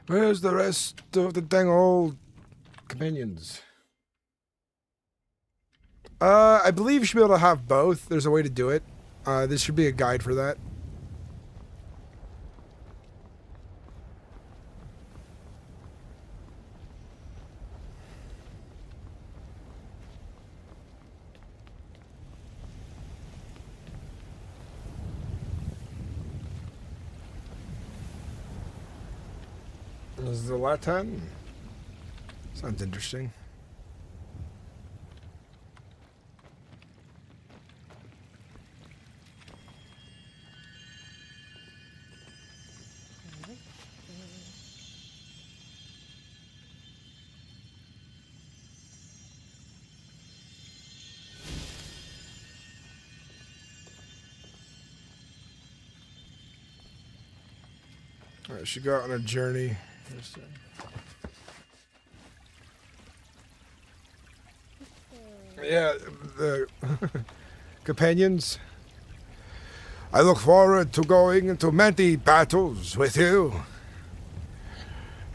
Where's the rest of the dang old companions? I believe you should be able to have both. There's a way to do it. This should be a guide for that. This is the Latin. Sounds interesting. Alright, should go out on a journey. Yeah, the companions. I look forward to going into many battles with you.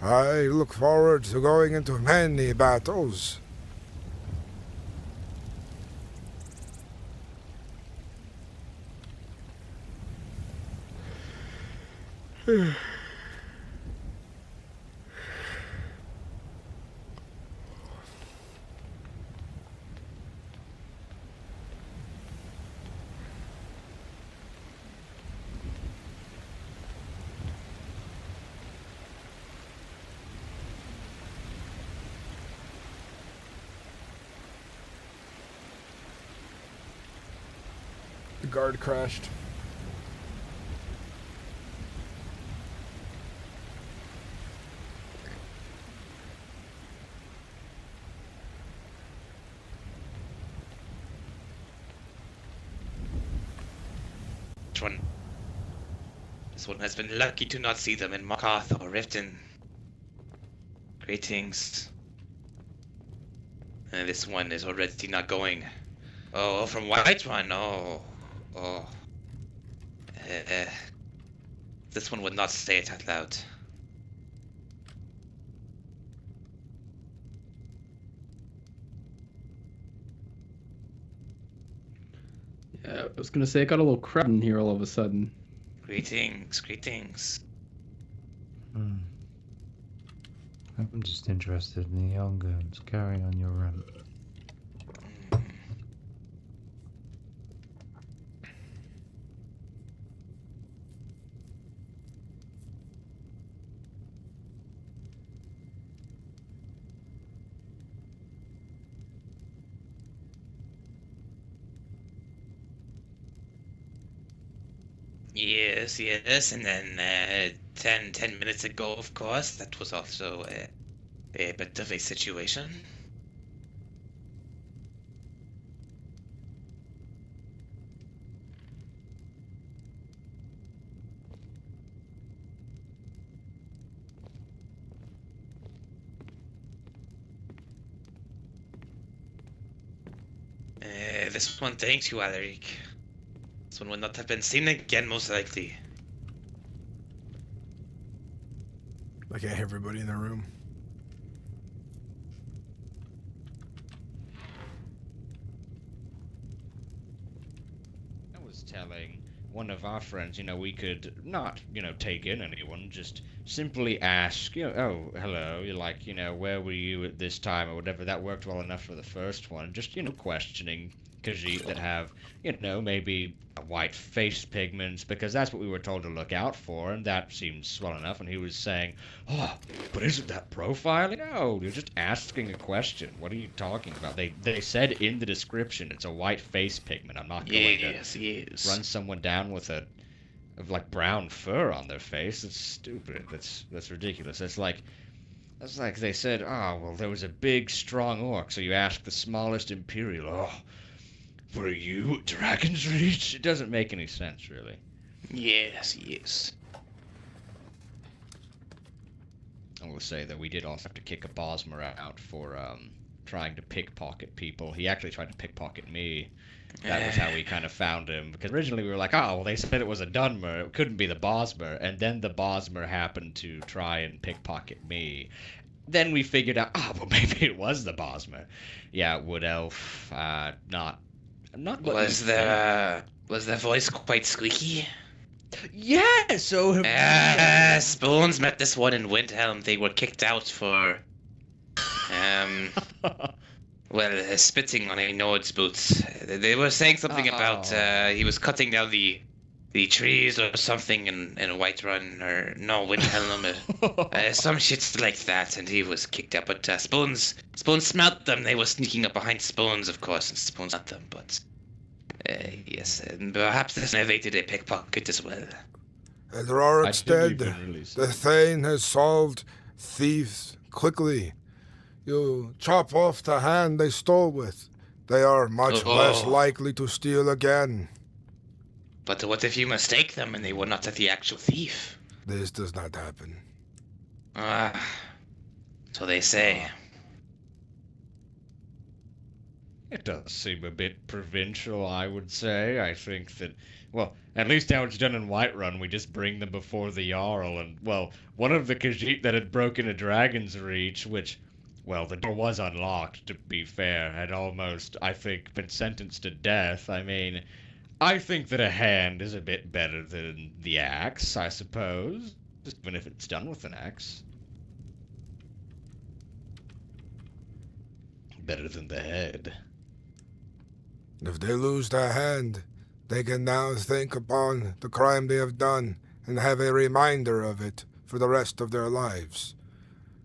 I look forward to going into many battles. The guard crashed. This one has been lucky to not see them in Markarth or Riften. Greetings. And this one is already not going. Oh, from Whiterun. Oh. This one would not say it out loud. was gonna say, it got a little crowded in here all of a sudden. Greetings, greetings. Hmm. I'm just interested in the young girls. Carry on your run. Yes, and then 10 minutes ago, of course, that was also a bit of a situation. This one, thanks you, Alaric. This one will not have been seen again, most likely. Like everybody in the room. I was telling one of our friends, we could not, take in anyone, just simply ask, oh, hello, you're like, where were you at this time or whatever. That worked well enough for the first one. Just, questioning Khajiit that have, maybe white face pigments, because that's what we were told to look out for, and that seems well enough. And he was saying, oh, but isn't that profiling? No, you're just asking a question. What are you talking about? They said in the description it's a white face pigment. I'm not going to run someone down with like brown fur on their face. It's stupid. That's ridiculous. That's like they said, oh, well, there was a big, strong orc, so you ask the smallest Imperial, oh, were you at Dragon's Reach? It doesn't make any sense, really. Yes. I will say that we did also have to kick a Bosmer out for trying to pickpocket people. He actually tried to pickpocket me. That was how we kind of found him. Because originally we were like, oh, well, they said it was a Dunmer. It couldn't be the Bosmer. And then the Bosmer happened to try and pickpocket me. Then we figured out, oh, well, maybe it was the Bosmer. Yeah, Wood Elf, not was their voice quite squeaky? Yeah, so Spoons met this one in Windhelm. They were kicked out for spitting on a Nord's boots. They were saying something about he was cutting down the trees or something in Whiterun, or no, Windhelm, some shit like that, and he was kicked out. But Spoons smelt them. They were sneaking up behind Spoons, of course, and Spoons smelt them. But yes, and perhaps this evaded a pickpocket as well. And Rorik's dead. The Thane has solved thieves quickly. You chop off the hand they stole with. They are much less likely to steal again. But what if you mistake them and they were not the actual thief? This does not happen. So they say. It does seem a bit provincial, I would say. I think that, well, at least how it's done in Whiterun, we just bring them before the Jarl, and, well, one of the Khajiit that had broken a Dragon's Reach, which, well, the door was unlocked, to be fair, had almost, I think, been sentenced to death. I mean, I think that a hand is a bit better than the axe, I suppose, even if it's done with an axe. Better than the head. If they lose their hand, they can now think upon the crime they have done and have a reminder of it for the rest of their lives.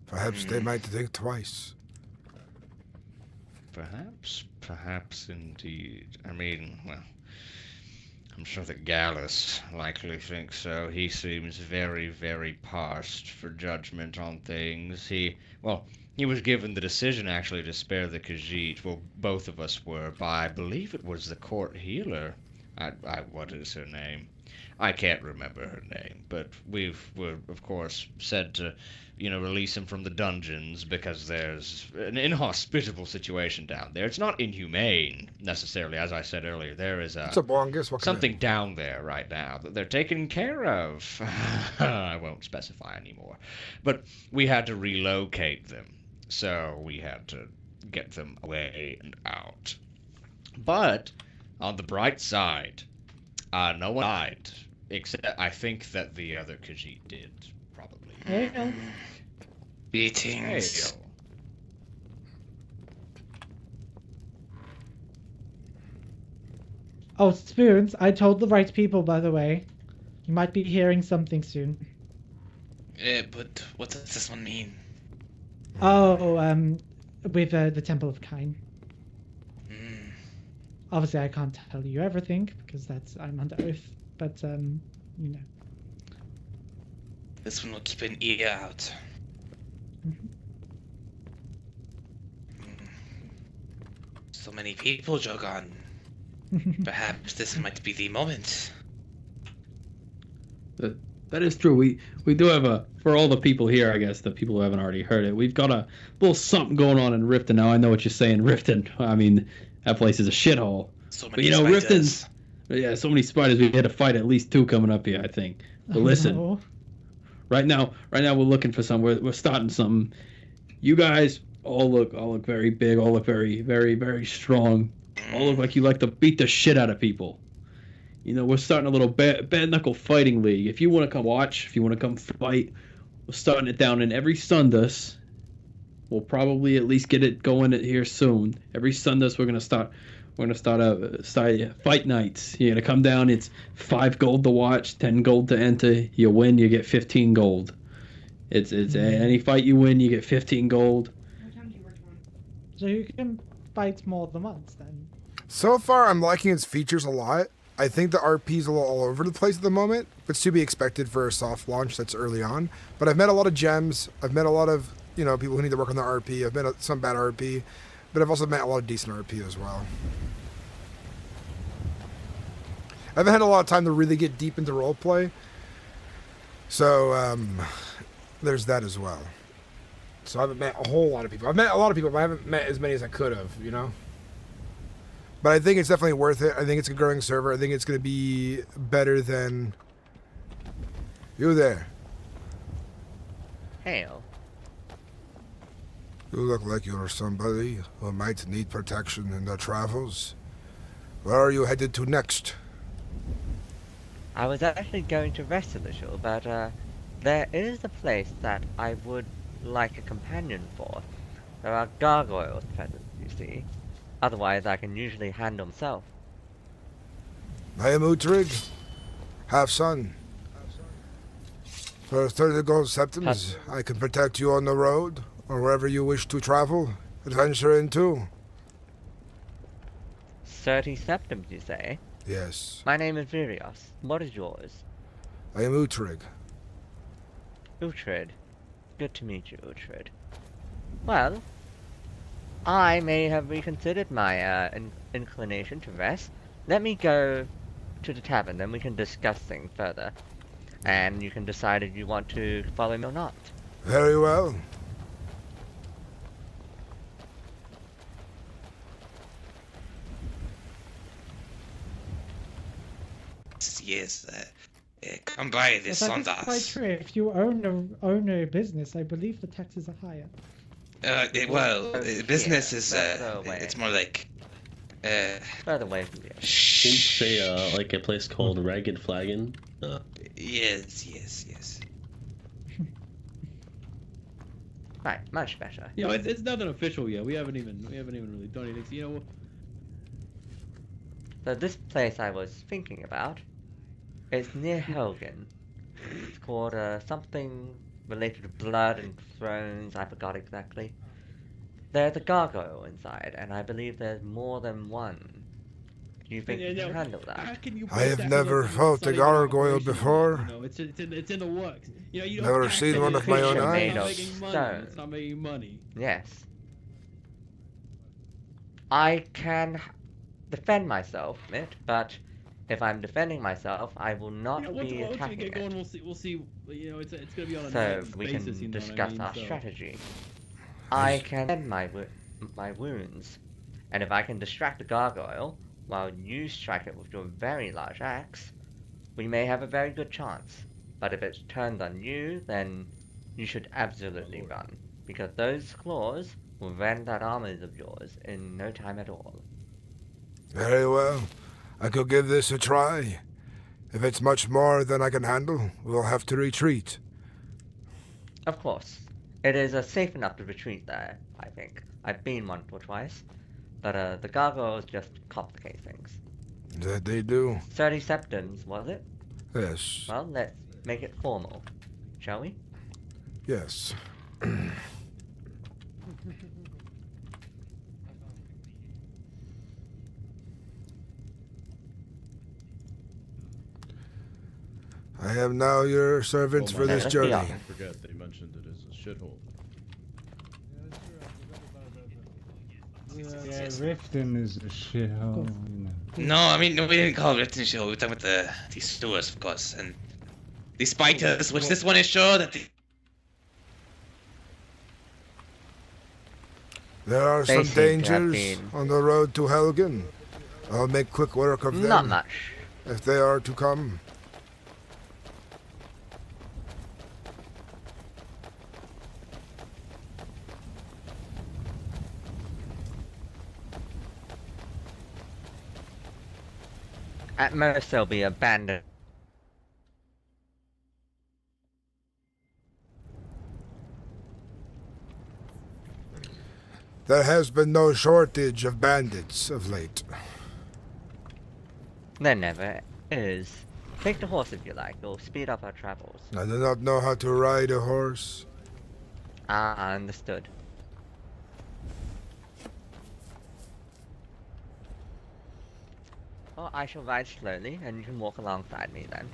Perhaps they might think twice. Perhaps indeed. I mean, well, I'm sure that Gallus likely thinks so. He seems very, very parsed for judgment on things. He was given the decision, actually, to spare the Khajiit. Well, both of us were, by, I believe it was the court healer. What is her name? I can't remember her name, but were, of course, said to, release him from the dungeons because there's an inhospitable situation down there. It's not inhumane, necessarily, as I said earlier. There is something down there right now that they're taking care of. I won't specify anymore. But we had to relocate them, so we had to get them away and out. But On the bright side, no one died. Except I think that the other Khajiit did, probably. Hail. Greetings. Hail. Oh, Spoons, I told the right people, by the way. You might be hearing something soon. But what does this one mean? Oh, with the Temple of Kain. Obviously, I can't tell you everything because I'm under oath. But you know. This one will keep an ear out. So many people, Jogon. Perhaps this might be the moment. That is true. We do have for all the people here, I guess, the people who haven't already heard it, we've got a little something going on in Riften. Now, I know what you're saying, Riften. I mean, that place is a shithole. So but, many you know, spiders. Riften's... Yeah, so many spiders. We had to fight at least 2 coming up here, I think. But listen, No. right now we're looking for some. We're starting something. You guys all look very big. All look very, very, very strong. All look like you like to beat the shit out of people. You know, we're starting a little bare knuckle fighting league. If you want to come watch, if you want to come fight, we're starting it down. And every Sundas, we'll probably at least get it going here soon. Every Sundas we're gonna start fight nights. You're gonna come down. It's 5 gold to watch, 10 gold to enter. You win, you get 15 gold. It's any fight you win, you get 15 gold. So you can fight more than once then. So far, I'm liking its features a lot. I think the RP's a little all over the place at the moment, but it's to be expected for a soft launch that's early on. But I've met a lot of gems. I've met a lot of, people who need to work on their RP. I've met some bad RP, but I've also met a lot of decent RP as well. I haven't had a lot of time to really get deep into roleplay, so there's that as well. So I haven't met a whole lot of people. I've met a lot of people, but I haven't met as many as I could have, But I think it's definitely worth it. I think it's a growing server. I think it's going to be better than... You there. Hail. You look like you're somebody who might need protection in their travels. Where are you headed to next? I was actually going to rest a little, but there is a place that I would like a companion for. There are gargoyles present, you see. Otherwise, I can usually handle myself. I am Utrig, half-son. For 30 gold septims, I can protect you on the road, or wherever you wish to travel, adventure into. 30 septims, you say? Yes. My name is Virios. What is yours? I am Utrig. Uhtred. Good to meet you, Uhtred. Well, I may have reconsidered my inclination to rest. Let me go to the tavern, then we can discuss things further. And you can decide if you want to follow me or not. Very well. Yes, come by this But that is quite Sundas. true. If you own a business, I believe the taxes are higher. Business is, further away. it's more like, Further away from you. Didn't you say, like a place called Ragged Flagon? yes. Right, much better. You know, it's nothing official yet. We haven't even really done anything. So, you know. So this place I was thinking about is near Helgen. It's called something related to blood and thrones. I forgot exactly. There's a gargoyle inside, and I believe there's more than one. Do you think you can handle that? I have never fought a gargoyle before. You know, it's in the works. You know, you don't Never have seen to one do of my it. own Creature eyes. made of It's not making money. stone. It's not making money. Yes. I can defend myself from it, but if I'm defending myself, I will not You know, once be we attacking get going, it. we'll see. You know, it's gonna be on a So night we basis. can You know what I discuss mean? our So- strategy. I can mend my wounds, and if I can distract the gargoyle while you strike it with your very large axe, we may have a very good chance. But if it's turned on you, then you should absolutely run, because those claws will rend that armor of yours in no time at all. Very well. I could give this a try. If it's much more than I can handle, we'll have to retreat. Of course. It is safe enough to retreat there, I think. I've been once or twice. But the gargoyles just complicate things. That they do. 30 septums, was it? Yes. Well, let's make it formal, shall we? Yes. I am now your servants for this journey. Don't forget they mentioned it as a shithole. Yeah, Riften is a shithole. You know. No, I mean, we didn't call it Riften shithole. We were talking about the sewers, of course, and the spiders, which this one is sure that the... There are some dangers on the road to Helgen. I'll make quick work of them. Not much. If they are to come. At most, they'll be abandoned. There has been no shortage of bandits of late. There never is. Take the horse if you like, it'll speed up our travels. I do not know how to ride a horse. Ah, understood. Well, I shall ride slowly, and you can walk alongside me then.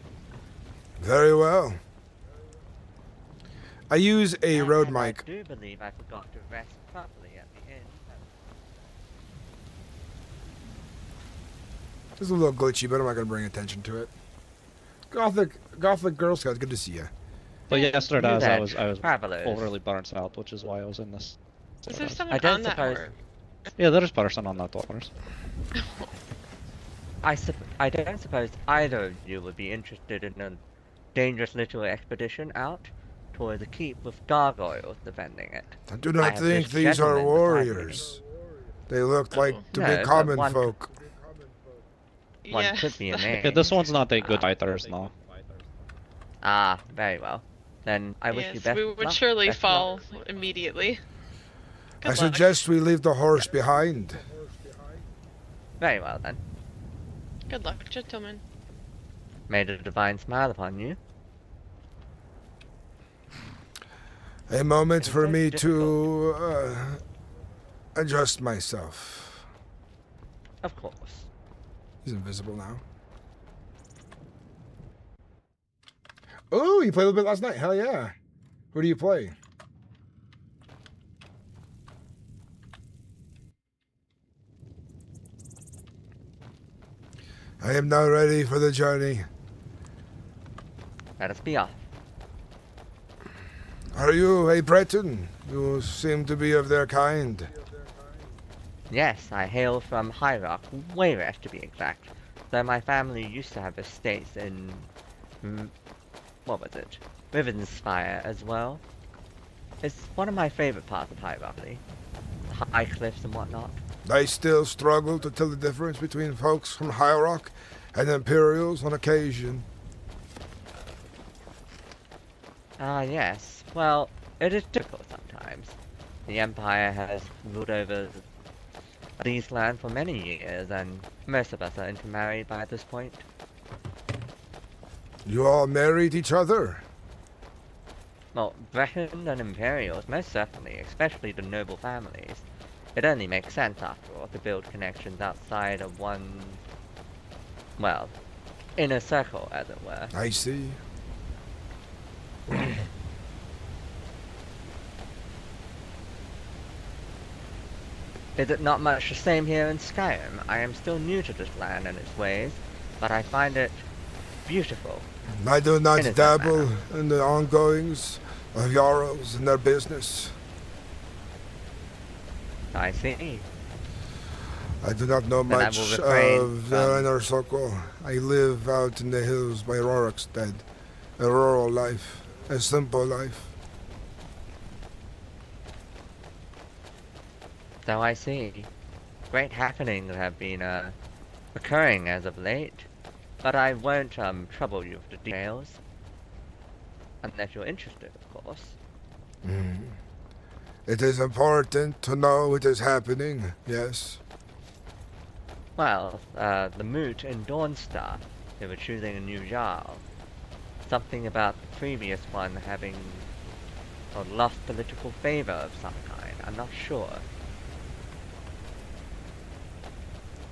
Very well. I use a road mic. I do believe I forgot to rest properly at the inn. It's a little glitchy, but I'm not going to bring attention to it. Gothic Girl Scouts, good to see you. But yesterday I was Travelers. overly burnt out, which is why I was in this. Is there I someone don't on that suppose- horse? Yeah, there is person on that horse. I don't suppose either of you would be interested in a dangerous little expedition out toward the keep with gargoyles defending it. I do not have think this these are gentleman beside me. warriors. They look like to No, be but common one- folk. One Yeah. could be a name. Okay, this one's not a good fighters now. Ah, very well. Then I wish you Yes, best we would luck. surely Best fall luck. immediately. I Good luck. suggest we leave the horse behind. Very well then. Good luck, gentlemen. May the divine smile upon you. A moment for me to adjust myself. Of course. He's invisible now. Oh, you played a little bit last night. Hell yeah. Who do you play? I am now ready for the journey. Let us be off. Are you a Breton? You seem to be of their kind. Yes, I hail from High Rock, Wayrest to be exact. Though my family used to have estates in... what was it? Rivenspire as well. It's one of my favorite parts of High Rock, really. The high cliffs and whatnot. I still struggle to tell the difference between folks from High Rock and Imperials on occasion. Ah, yes. Well, it is difficult sometimes. The Empire has ruled over these lands for many years, and most of us are intermarried by this point. You all married each other? Well, Bretons and Imperials, most certainly, especially the noble families. It only makes sense, after all, to build connections outside of one, well, inner circle, as it were. I see. Is it not much the same here in Skyrim? I am still new to this land and its ways, but I find it beautiful. I do not Innocent dabble manner. in the ongoings of Jarls and their business. I see. I do not know Then I much will refrain of the from- inner circle. I live out in the hills by Rorikstead. A rural life. A simple life. So I see. Great happenings have been occurring as of late, but I won't trouble you with the details. Unless you're interested, of course. It is important to know what is happening, yes. Well, the Moot and Dawnstar, they were choosing a new Jarl. Something about the previous one having lost political favor of some kind. I'm not sure.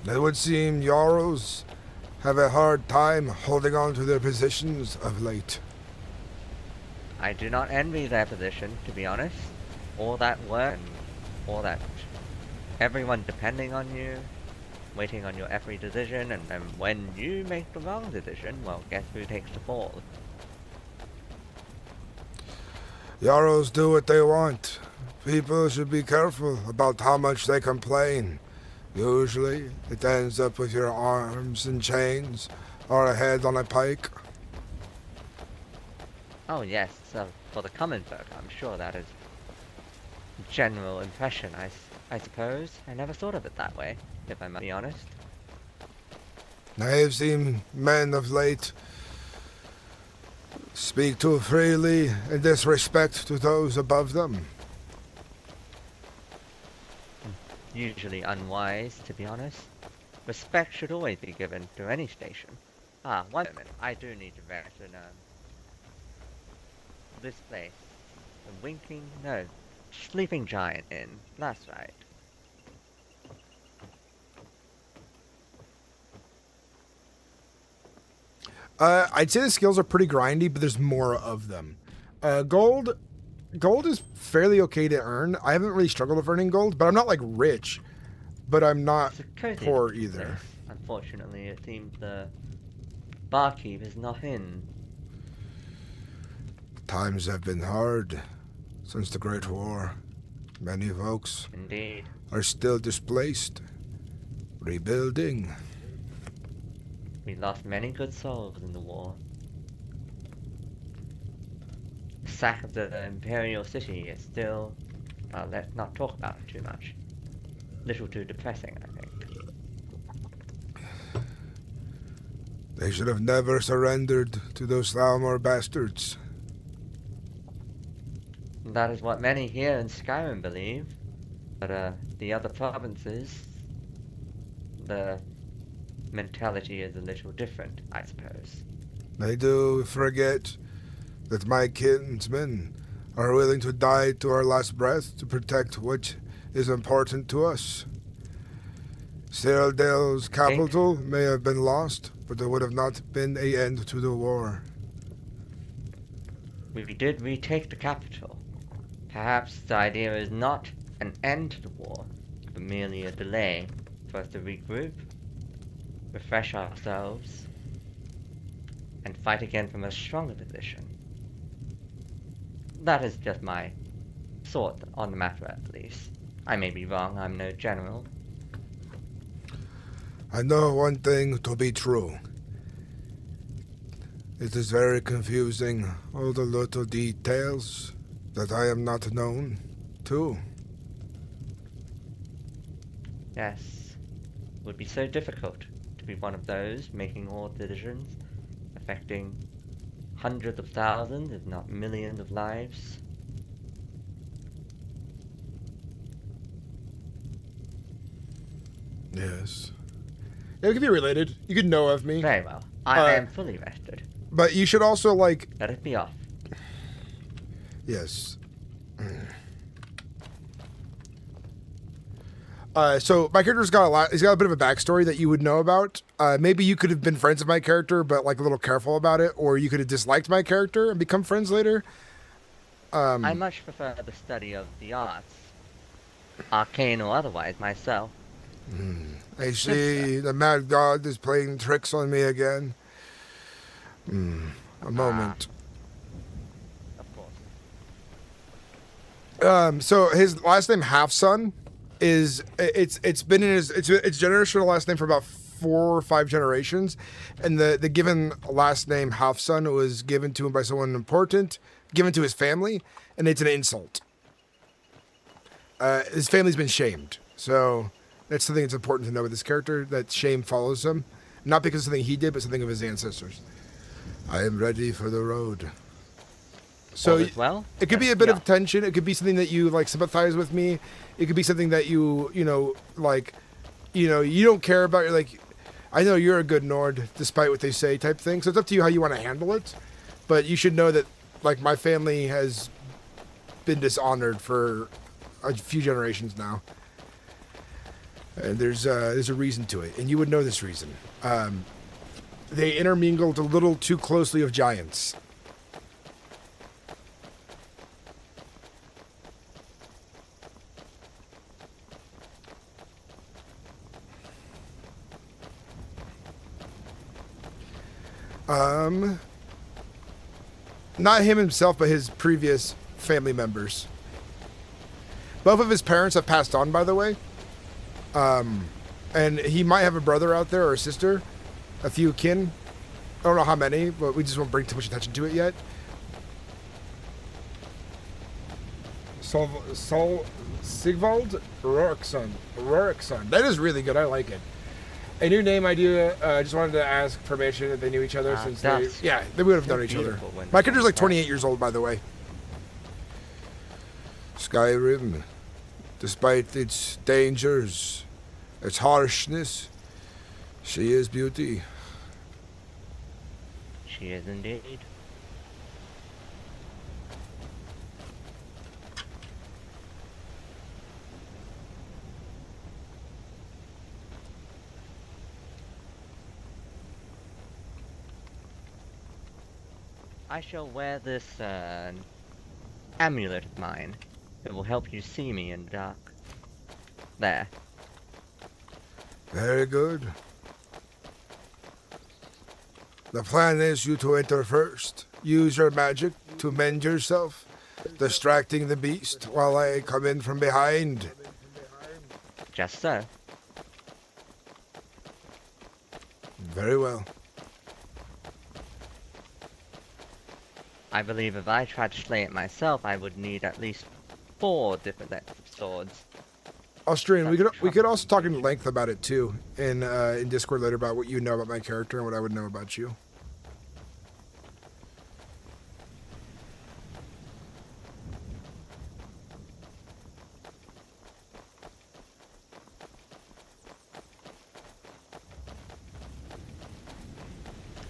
It would seem Jarls have a hard time holding on to their positions of late. I do not envy their position, to be honest. All that work and all that everyone depending on you, waiting on your every decision, and then when you make the wrong decision, well, guess who takes the fall? Jarls do what they want. People should be careful about how much they complain. Usually, it ends up with your arms in chains or a head on a pike. Oh yes, for the common folk, I'm sure that is a general impression, I suppose. I never thought of it that way, if I might be honest. I have seen men of late speak too freely in disrespect to those above them. Usually unwise, to be honest. Respect should always be given to any station. Ah, one minute, I do need to mention, this place. The Sleeping Giant Inn. That's right. I'd say the skills are pretty grindy, but there's more of them. Gold is fairly okay to earn. I haven't really struggled with earning gold, but I'm not like rich, but I'm not poor either. Unfortunately, it seems the barkeep is not in. Times have been hard since the Great War. Many folks Indeed. are still displaced, rebuilding. We lost many good souls in the war. The sack of the Imperial City is still... well, let's not talk about it too much. Little too depressing, I think. They should have never surrendered to those Thalmor bastards. That is what many here in Skyrim believe. But the other provinces, the mentality is a little different, I suppose. They do forget that my kinsmen are willing to die to our last breath to protect what is important to us. Cyrodiil's capital may have been lost, but there would have not been an end to the war. We did retake the capital. Perhaps the idea is not an end to the war, but merely a delay for us to regroup, refresh ourselves, and fight again from a stronger position. That is just my thought on the matter, at least. I may be wrong, I'm no general. I know one thing to be true. It is very confusing, all the little details that I am not known to. Yes, it would be so difficult to be one of those making all decisions affecting hundreds of thousands, if not millions of lives. Yes. Yeah, we could be related. You could know of me. Very well. I am fully rested. But you should also, like... Let it be off. Yes. So my character's got a lot. He's got a bit of a backstory that you would know about. Maybe you could have been friends with my character, but like a little careful about it, or you could have disliked my character and become friends later. I much prefer the study of the arts, arcane or otherwise, myself. I see the mad god is playing tricks on me again. A moment. Of course. So his last name Halfson is it's been in his it's generational last name for about 4 or 5 generations, and the given last name Halfson was given to him by someone important, given to his family, and it's an insult. His family's been shamed, so That's something that's important to know with this character, that shame follows him. Not because of something he did, but something of his ancestors. I am ready for the road. So well, it could be a bit of tension. It could be something that you like sympathize with me. It could be something that you know, like, you know, you don't care about. You're like, I know you're a good Nord, despite what they say, type thing. So it's up to you how you want to handle it. But you should know that, like, my family has been dishonored for a few generations now, and there's a reason to it, and you would know this reason. They intermingled a little too closely with giants. Not him himself, but his previous family members. Both of his parents have passed on, by the way. And he might have a brother out there or a sister, a few kin. I don't know how many, but we just won't bring too much attention to it yet. Sigvald Roriksson. That is really good. I like it. A new name idea. I just wanted to ask permission if they knew each other since they would have known each other. My character's like 28 years old, by the way. Skyrim, despite its dangers, its harshness, she is beauty. She is indeed. I shall wear this amulet of mine. It will help you see me in the dark. There. Very good. The plan is you to enter first. Use your magic to mend yourself, distracting the beast while I come in from behind. Just so. Very well. I believe if I tried to slay it myself, I would need at least 4 different sets of swords. Austrian, we could also talk in length about it too in Discord later about what you know about my character and what I would know about you.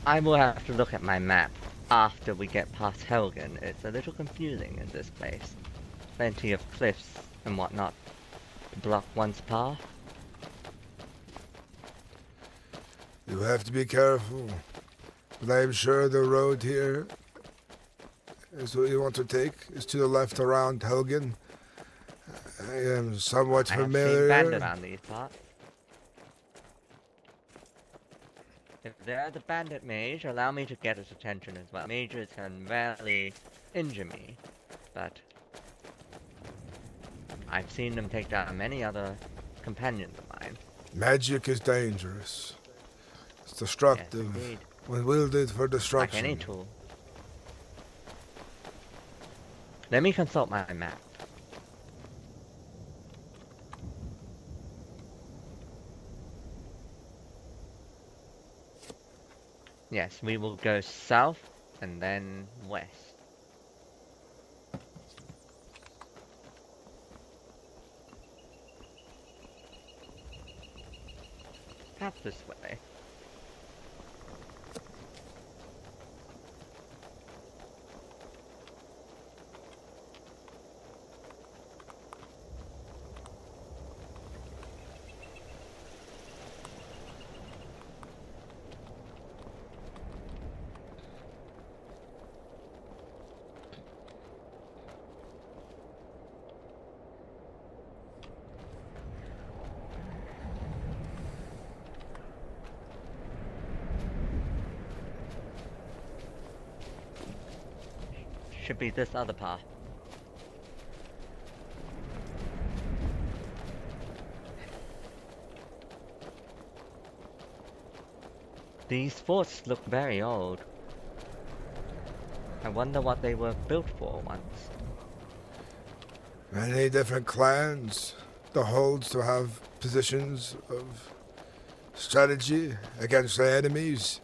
I will have to look at my map after we get past Helgen. It's a little confusing in this place. Plenty of cliffs and whatnot to block one's path. You have to be careful, but I am sure the road here is what you want to take. Is to the left around Helgen. I am somewhat familiar. I have seen bandits around these parts. If they're the bandit mage, allow me to get his attention as well. Mages can rarely injure me, but I've seen them take down many other companions of mine. Magic is dangerous. It's destructive. Yes, when wielded for destruction. Like any tool. Let me consult my map. Yes, we will go south and then west. Perhaps this way. Should be this other path. These forts look very old. I wonder what they were built for once. Many different clans, the holds to have positions of strategy against the enemies.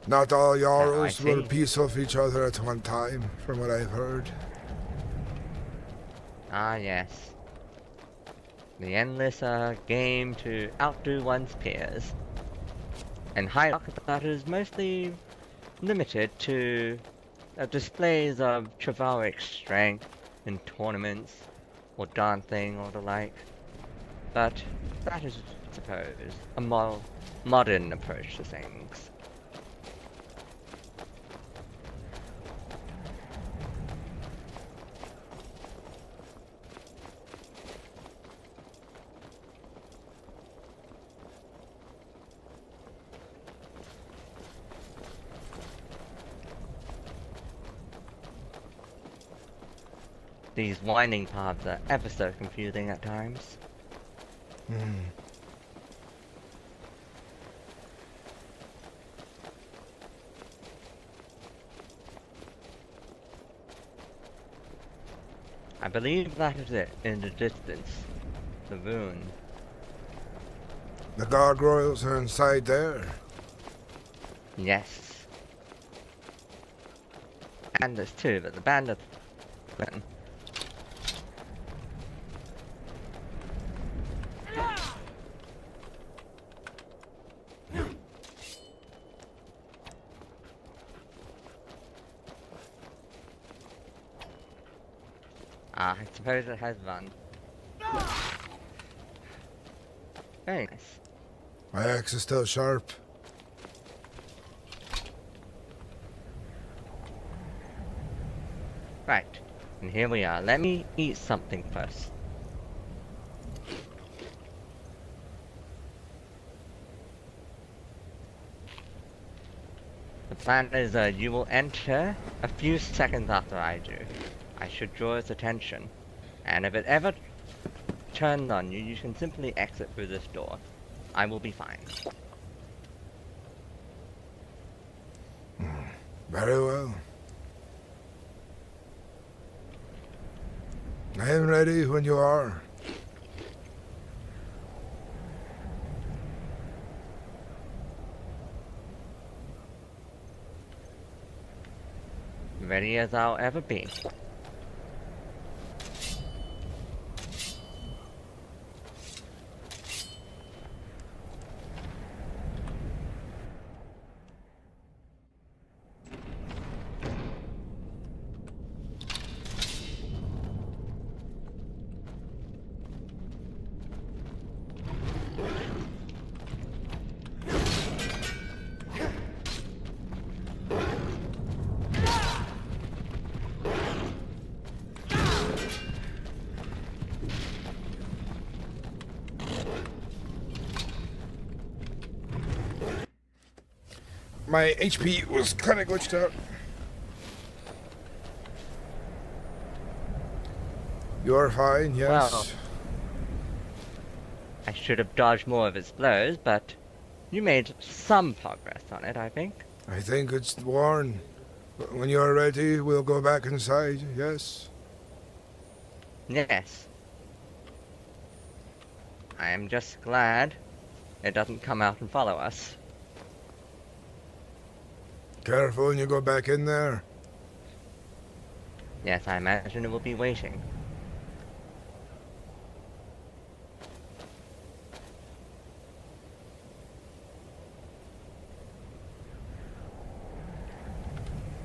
Not all Jarls were see. peaceful with each other at one time, from what I've heard. Ah, yes. The endless game to outdo one's peers. And that is mostly limited to displays of chivalric strength in tournaments, or dancing, or the like. But that is, I suppose, a more modern approach to things. These winding paths are ever so confusing at times. I believe that is it, in the distance. The rune. The gargoyles are inside there. Yes. And there's two, but the bandits... I suppose it has run. Very nice. My axe is still sharp. Right, and here we are. Let me eat something first. The plan is you will enter a few seconds after I do. I should draw its attention, and if it ever turns on you, you can simply exit through this door. I will be fine. Very well. I am ready when you are. Ready as I'll ever be. My HP was kind of glitched out. You're fine, yes. Well, I should have dodged more of its blows, but you made some progress on it, I think. I think it's worn. When you're ready, we'll go back inside, yes? Yes. I am just glad it doesn't come out and follow us. Careful when you go back in there. Yes, I imagine it will be waiting.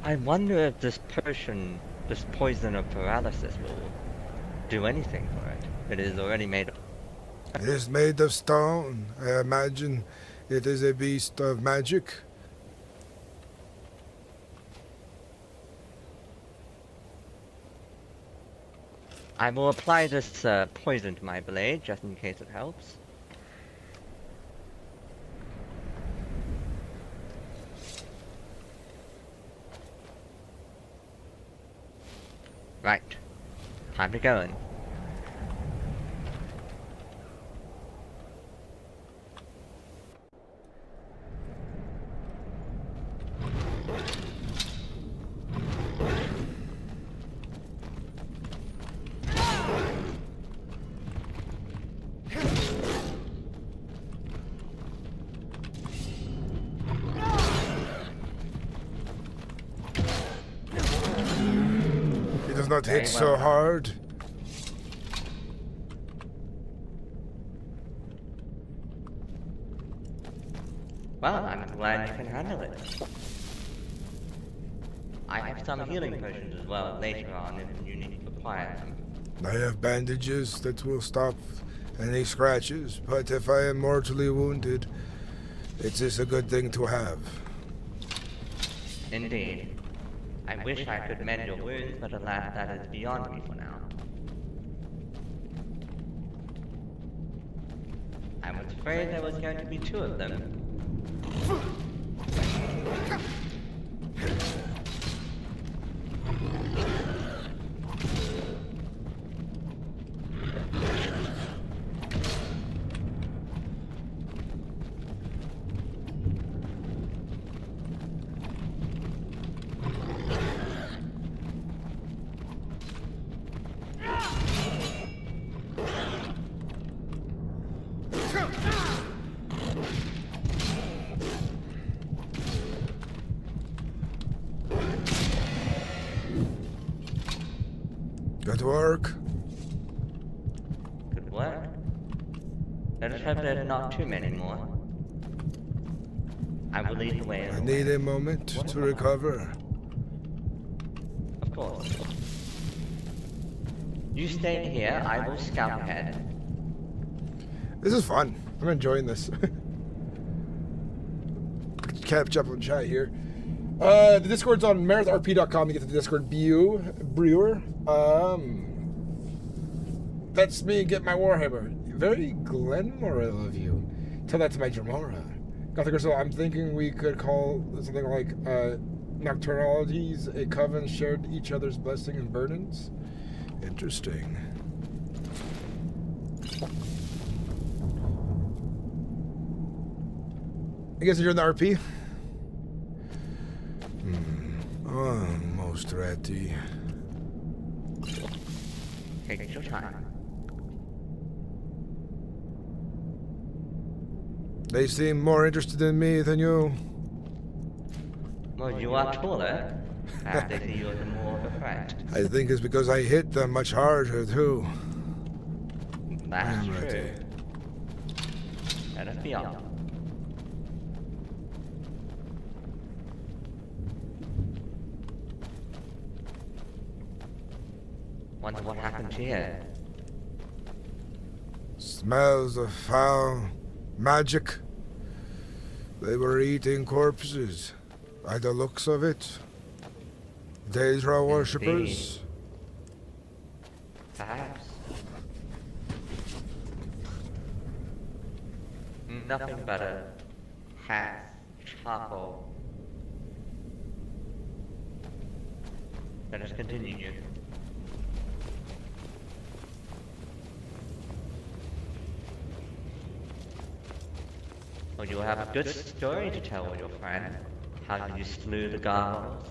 I wonder if this potion, this poison of paralysis will do anything for it. It is already made of... It is made of stone. I imagine it is a beast of magic. I will apply this poison to my blade, just in case it helps. Right. Time to go in. not Very hit well so done. hard. Well, I'm glad you can handle it. I have some healing potions as well later on if you need to acquire them. I have bandages that will stop any scratches, but if I am mortally wounded, it is a good thing to have. Indeed. I wish I could mend your wounds, but alas, that is beyond me for now. I was afraid there was going to be 2 of them. Good work. Good work. Let us hope there's not too many more. I will lead the way. I need a moment to recover. Of course. You stay here, I will scout ahead. This is fun. I'm enjoying this. Catch up on chat here. The Discord's on MerethRP.com. You get to the Discord brewer. That's me. Get my Warhammer. Very Glenmorrill of you. Tell that to my Dramora. Gothic Crystal, I'm thinking we could call something like Nocturnalities, a coven shared each other's blessing and burdens. Interesting. I guess you're in the RP? Almost ready. Take your time. They seem more interested in me than you. Well, you are taller, and they see you as more of a threat. I think it's because I hit them much harder, too. That's I'm true. ready. Let us be honest. Wonder what happened here. Smells of foul magic. They were eating corpses. By the looks of it. Daedra worshippers. Perhaps. Nothing but a hat, charcoal. Let us continue. Well, you have a good story to tell, your friend. How you slew the gargoyles.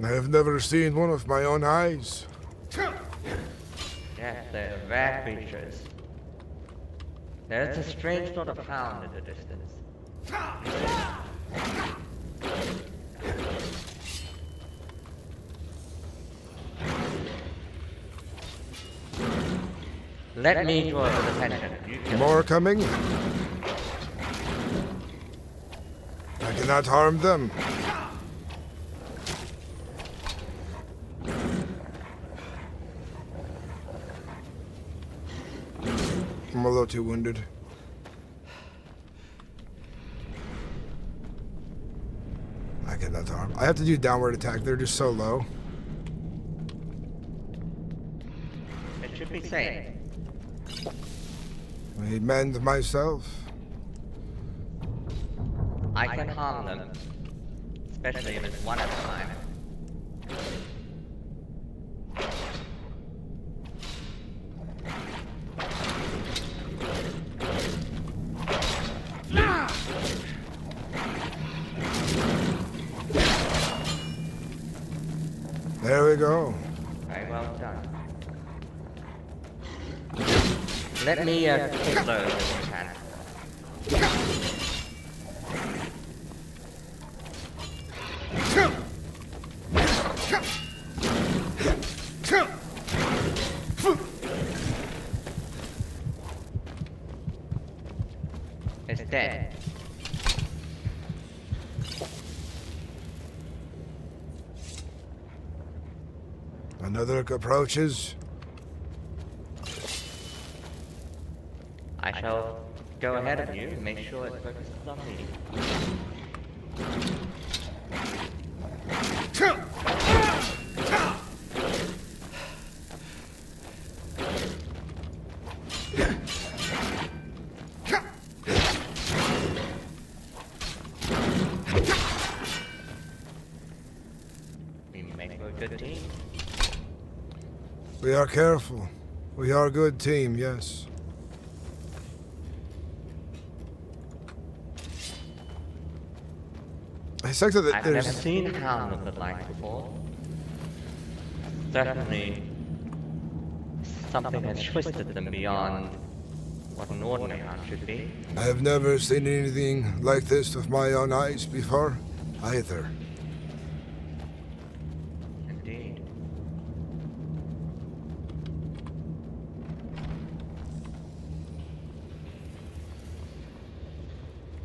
I have never seen one of my own eyes. Yes, they're rare creatures. There is a strange sort of hound in the distance. Let me draw his attention. You kill More coming? I cannot harm them. I'm a little too wounded. I cannot harm. I have to do downward attack. They're just so low. It should be safe. I mend myself. I can harm them. Especially if it's one at a time. There we go. Very well done. Let me take those if you can. It's dead. Another approaches. I shall go ahead of you and make sure it focuses on me. We make a good team. We are careful. We are a good team, yes. I suspect that I've there's... never seen a town look alike before. Certainly, something has twisted them beyond what an ordinary town should be. I have never seen anything like this with my own eyes before, either. Indeed.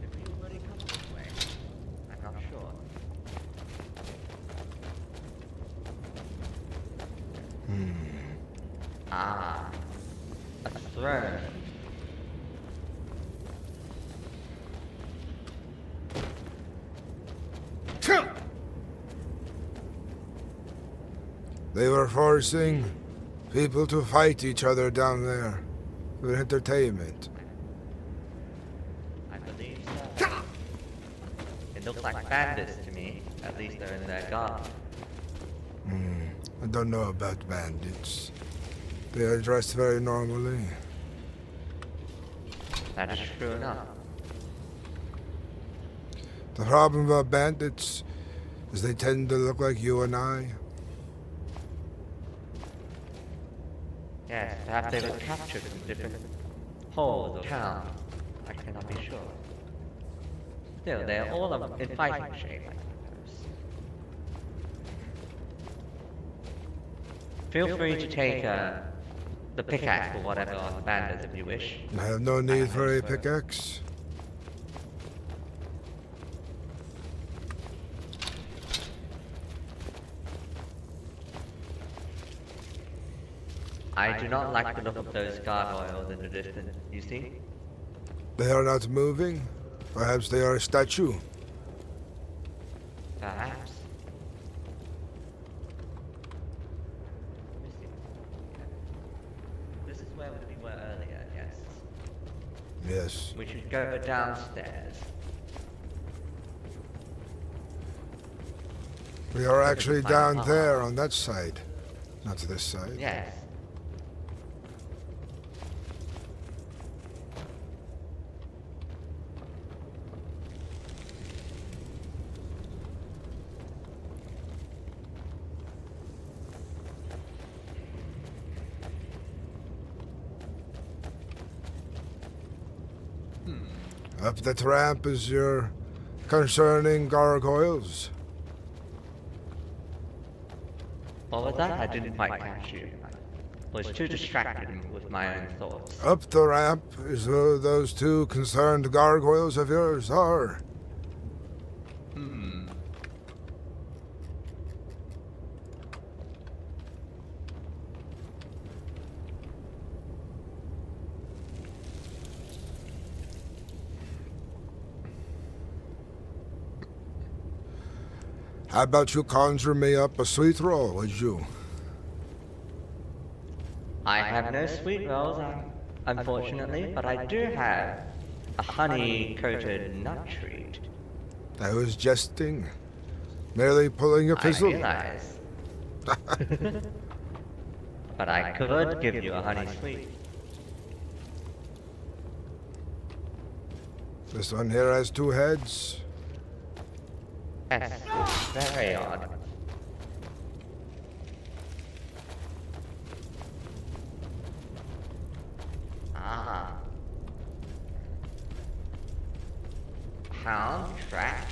Did we already come this way? I'm not sure. Ah, a throne. They were forcing people to fight each other down there for entertainment. I believe so. It looks like bandits to me. At least they're in their garb. I don't know about bandits. They are dressed very normally. That is true enough. The problem about bandits is they tend to look like you and I. Yes, perhaps they were captured from different holes or towns. I cannot be sure. Still, they are all in fighting shape, I suppose. Feel free to take the pickaxe or whatever on the bandits if you wish. I have no need for a pickaxe. I do not like the look of those gargoyles in the distance, you see? They are not moving. Perhaps they are a statue. Perhaps. This is where we were earlier, yes. Yes. We should go downstairs. We are actually down there on that side, not to this side. Yes. Up that ramp is your concerning gargoyles. What was that? I didn't quite catch you. I was too distracted with my own thoughts. Up the ramp is where those two concerned gargoyles of yours are. How about you conjure me up a sweet roll, would you? I have no sweet rolls, unfortunately, but I do have a honey-coated nut treat. I was jesting. Merely pulling a fizzle. I realize. But I could give you a honey sweet. This one here has two heads. Yes, it's very odd. Ah. Hound track.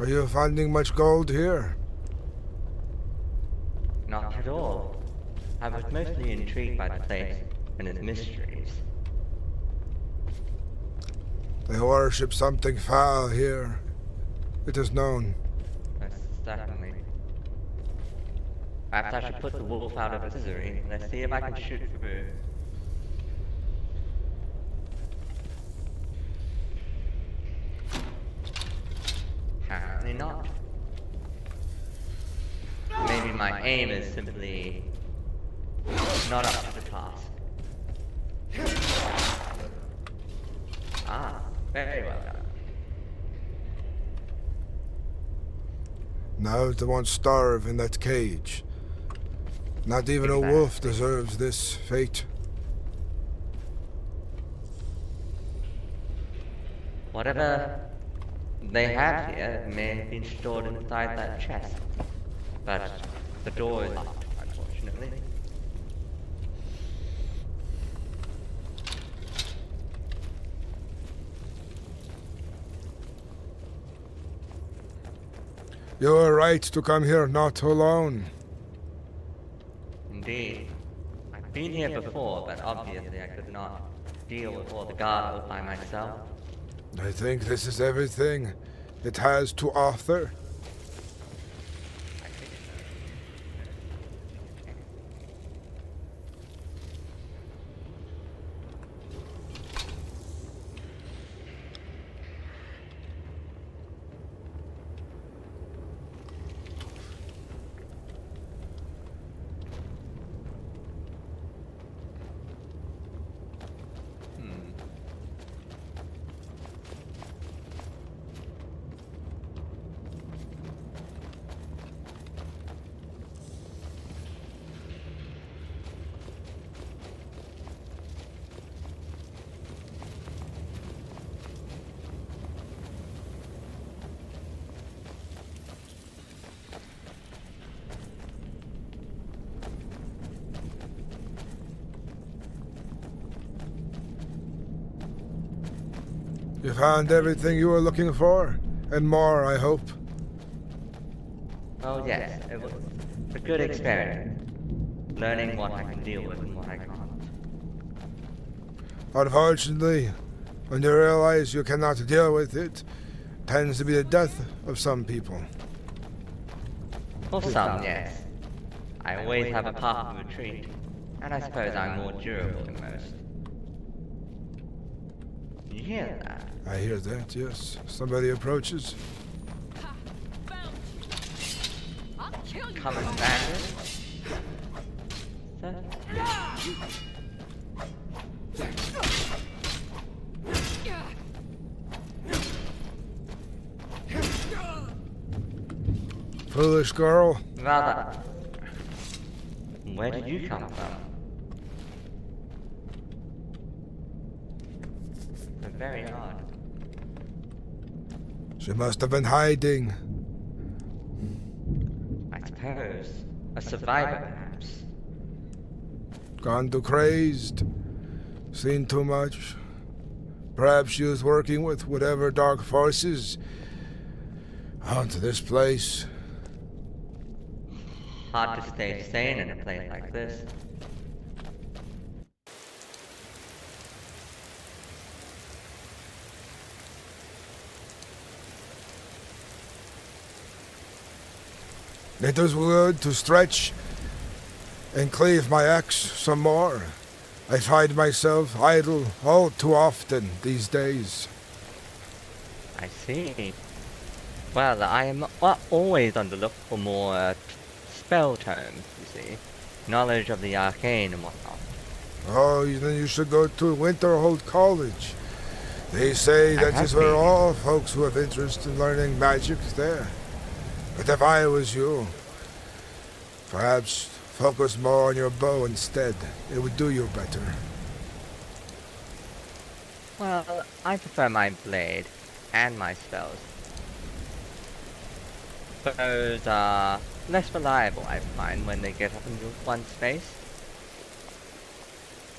Are you finding much gold here? Not at all. I was mostly intrigued by the place and its mysteries. They worship something foul here. It is known. Most certainly. Perhaps I should put the wolf out of its misery. Let's see if I can shoot through. Apparently not. Maybe my aim is simply not up to the task. Ah, very well done. Now they won't starve in that cage. Not even a wolf deserves this fate. Whatever they have here may have been stored inside that chest. But the door is locked, unfortunately. You are right to come here not alone. Indeed. I've been here before, but obviously I could not deal with all the guards by myself. I think this is everything it has to offer. You found everything you were looking for, and more, I hope. Oh yes, it was a good experiment. Learning what I can deal with and what I can't. Unfortunately, when you realize you cannot deal with it, tends to be the death of some people. For some, yes. I always have a path of retreat, and I suppose I'm more durable than most. You hear that? I hear that, yes. Somebody approaches. Coming back. Foolish girl. Rather. Where did you come from? Very odd. She must have been hiding. I suppose. A survivor, perhaps. Gone too crazed. Seen too much. Perhaps she was working with whatever dark forces onto this place. Hard to stay sane in a place like this. It is good to stretch and cleave my axe some more. I find myself idle all too often these days. I see. Well, I am always on the look for more spell terms, you see. Knowledge of the arcane and whatnot. Oh, then you should go to Winterhold College. They say that is where all folks who have interest in learning magic is there. But if I was you, perhaps focus more on your bow instead. It would do you better. Well, I prefer my blade and my spells. Those are less reliable, I find, when they get up into one space.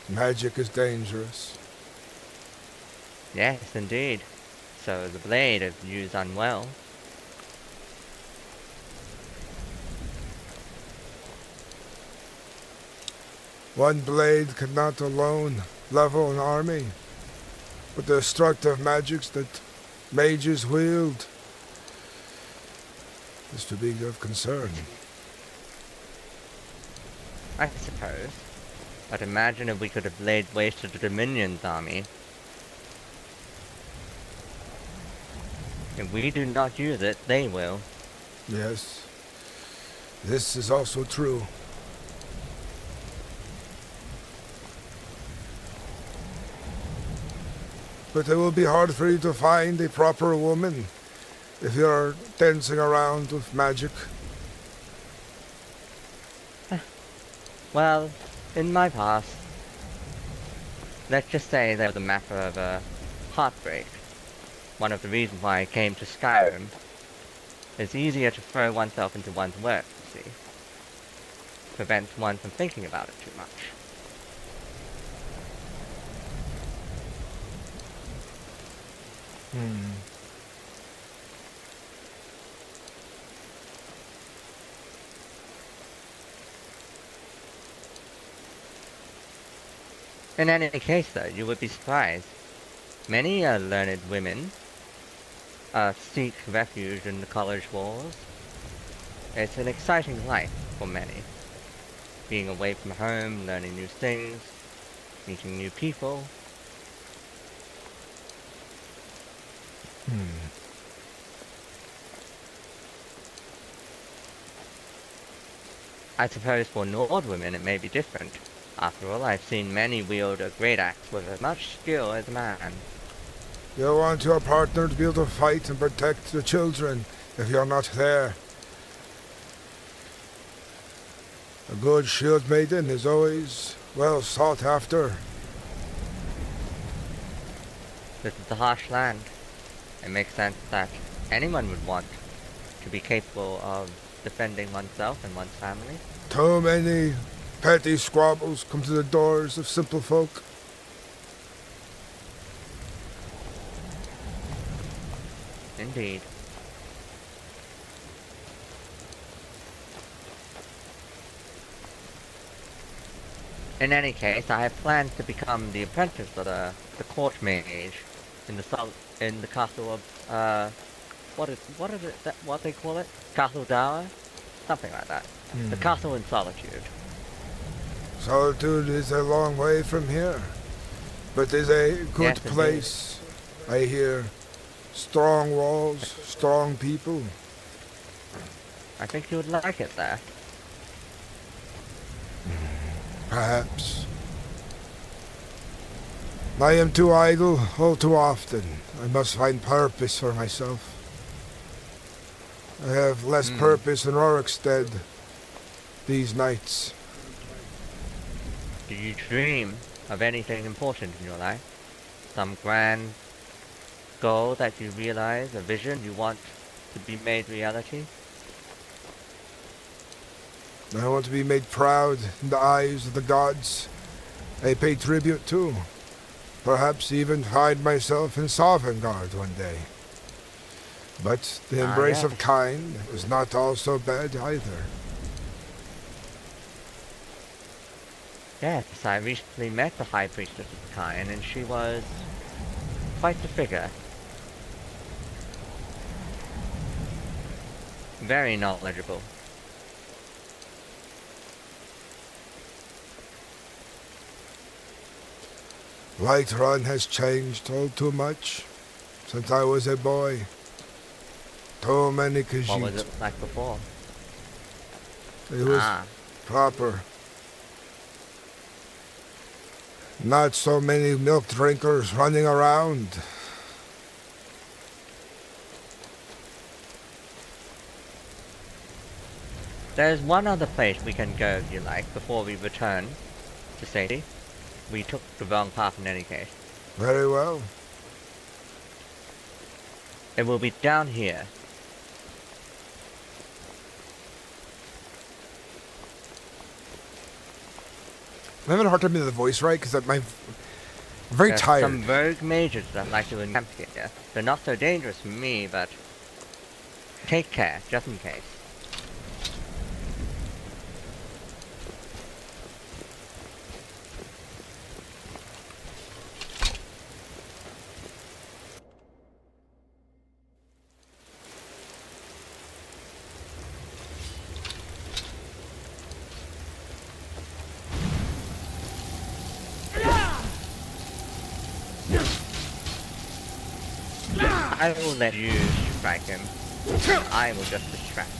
Magic is dangerous. Yes, indeed. So the blade, if used unwell, One blade could not alone level an army, but the destructive magics that mages wield is to be of concern. I suppose. But imagine if we could have laid waste to the Dominion's army. If we do not use it, they will. Yes, this is also true. But it will be hard for you to find a proper woman if you're dancing around with magic. Well, in my past, let's just say there was a matter of heartbreak. One of the reasons why I came to Skyrim. It's easier to throw oneself into one's work, you see. Prevents one from thinking about it too much. In any case, though, you would be surprised. Many learned women seek refuge in the college walls. It's an exciting life for many. Being away from home, learning new things, meeting new people. I suppose for Nord women it may be different. After all, I've seen many wield a great axe with as much skill as a man. You want your partner to be able to fight and protect the children if you're not there. A good shield maiden is always well sought after. This is a harsh land. It makes sense that anyone would want to be capable of defending oneself and one's family. Too many petty squabbles come to the doors of simple folk. Indeed. In any case, I have plans to become the apprentice of the court mage in the castle of what is it that what they call it? Castle Dower? Something like that. The castle in Solitude. Solitude is a long way from here, but is a good Yes, place. I hear strong walls, strong people. I think you would like it there. Perhaps. I am too idle all too often. I must find purpose for myself. I have less purpose in Rorikstead these nights. Do you dream of anything important in your life? Some grand goal that you realize, a vision you want to be made reality? I want to be made proud in the eyes of the gods I pay tribute to. Perhaps even find myself in Sovngarde one day. But the embrace of Kine is not all so bad either. Yes, I recently met the High Priestess of Kine, and she was quite the figure. Very knowledgeable. Whiterun has changed all too much since I was a boy. Too many Khajiit. What was it like before? It was proper. Not so many milk drinkers running around. There's one other place we can go if you like before we return to safety. We took the wrong path in any case. Very well. It will be down here. I'm having a hard time getting the voice right because I'm very There's tired. some rogue mages that like to encamp here. They're not so dangerous for me, but take care, just in case. I will let you strike him. I will just distract.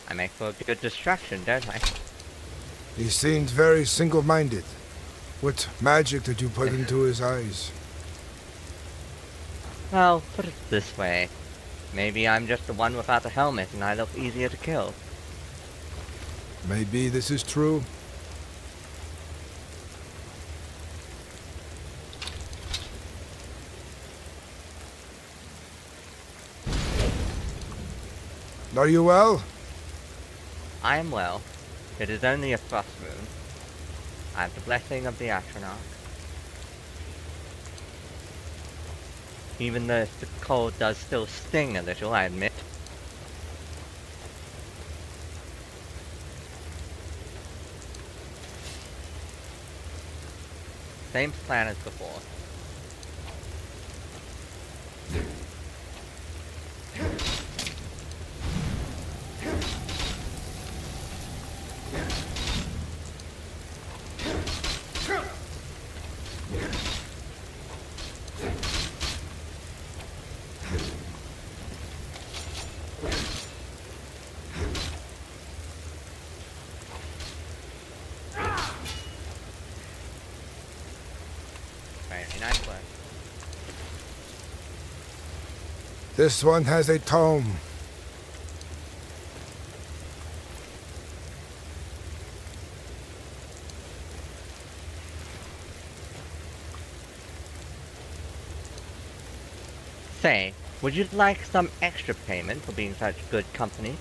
I make for a good distraction, don't I? He seemed very single-minded. What magic did you put into his eyes? Well, put it this way. Maybe I'm just the one without the helmet and I look easier to kill. Maybe this is true. Are you well? I am well. It is only a thrust wound. I have the blessing of the Atronach. Even though the cold does still sting a little, I admit. Same plan as before. Very nice work. This one has a tome. Say, would you like some extra payment for being such good company?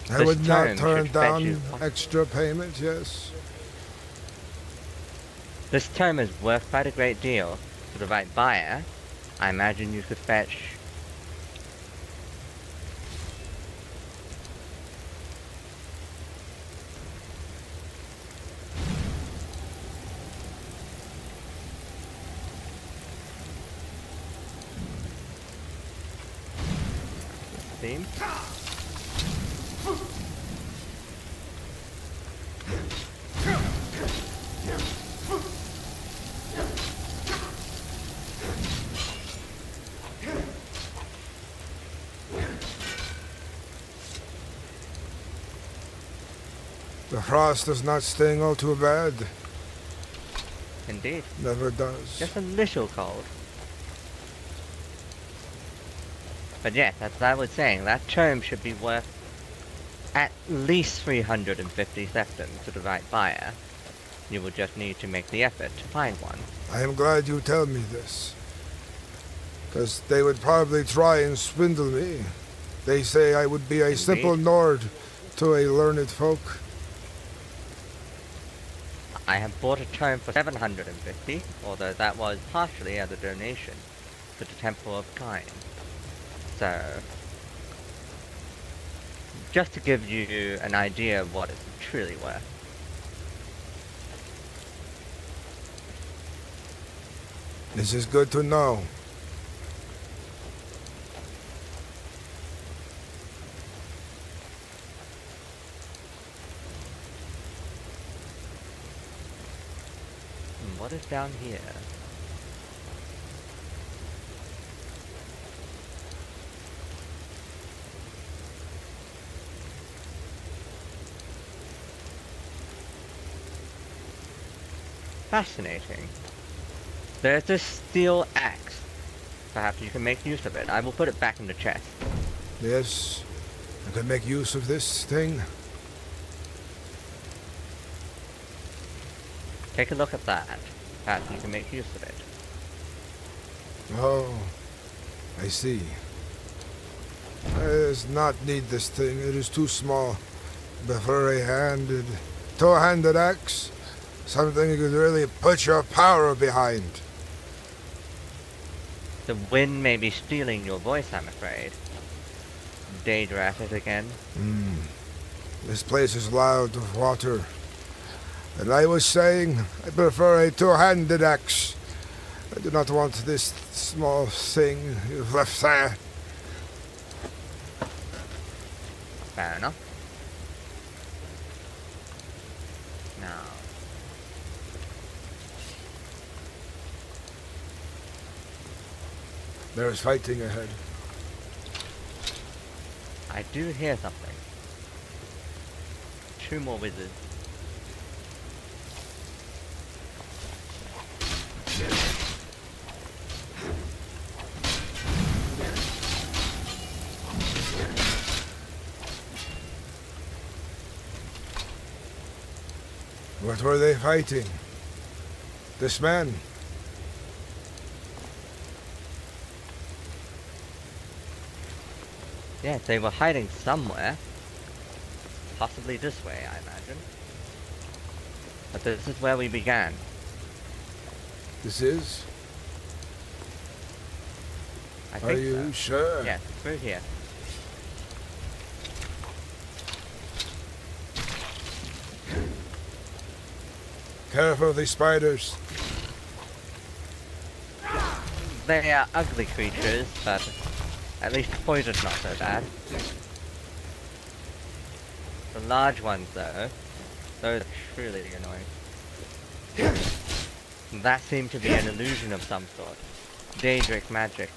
I This would not tome turn should fetch you- down extra payment, yes. This tome is worth quite a great deal. For the right buyer, I imagine you could fetch... Steam? The frost does not sting all too bad. Indeed. Never does. Just a little cold. But yes, as I was saying, that tome should be worth at least 350 seconds to the right buyer. You will just need to make the effort to find one. I am glad you tell me this. Because they would probably try and swindle me. They say I would be a simple Nord to a learned folk. I have bought a tome for 750, although that was partially as a donation to the Temple of Kind. So, just to give you an idea of what it's truly worth. This is good to know. What is down here? Fascinating. There's this steel axe. Perhaps you can make use of it. I will put it back in the chest. Yes, I can make use of this thing. Take a look at that. Perhaps you can make use of it. Oh, I see. I does not need this thing. It is too small. Prefer a two-handed axe. Something you could really put your power behind. The wind may be stealing your voice, I'm afraid. Daedra at it again. This place is loud with water. And I was saying, I prefer a two-handed axe. I do not want this small thing you've left there. Fair enough. There is fighting ahead. I do hear something. 2 more wizards. What were they fighting? This man? Yes, they were hiding somewhere. Possibly this way, I imagine. But this is where we began. This is? I Are think you so. sure? Yes, through here. Careful of these spiders. They are ugly creatures, but at least poison's not so bad. The large ones, though, those are truly annoying. That seemed to be an illusion of some sort. Daedric magic.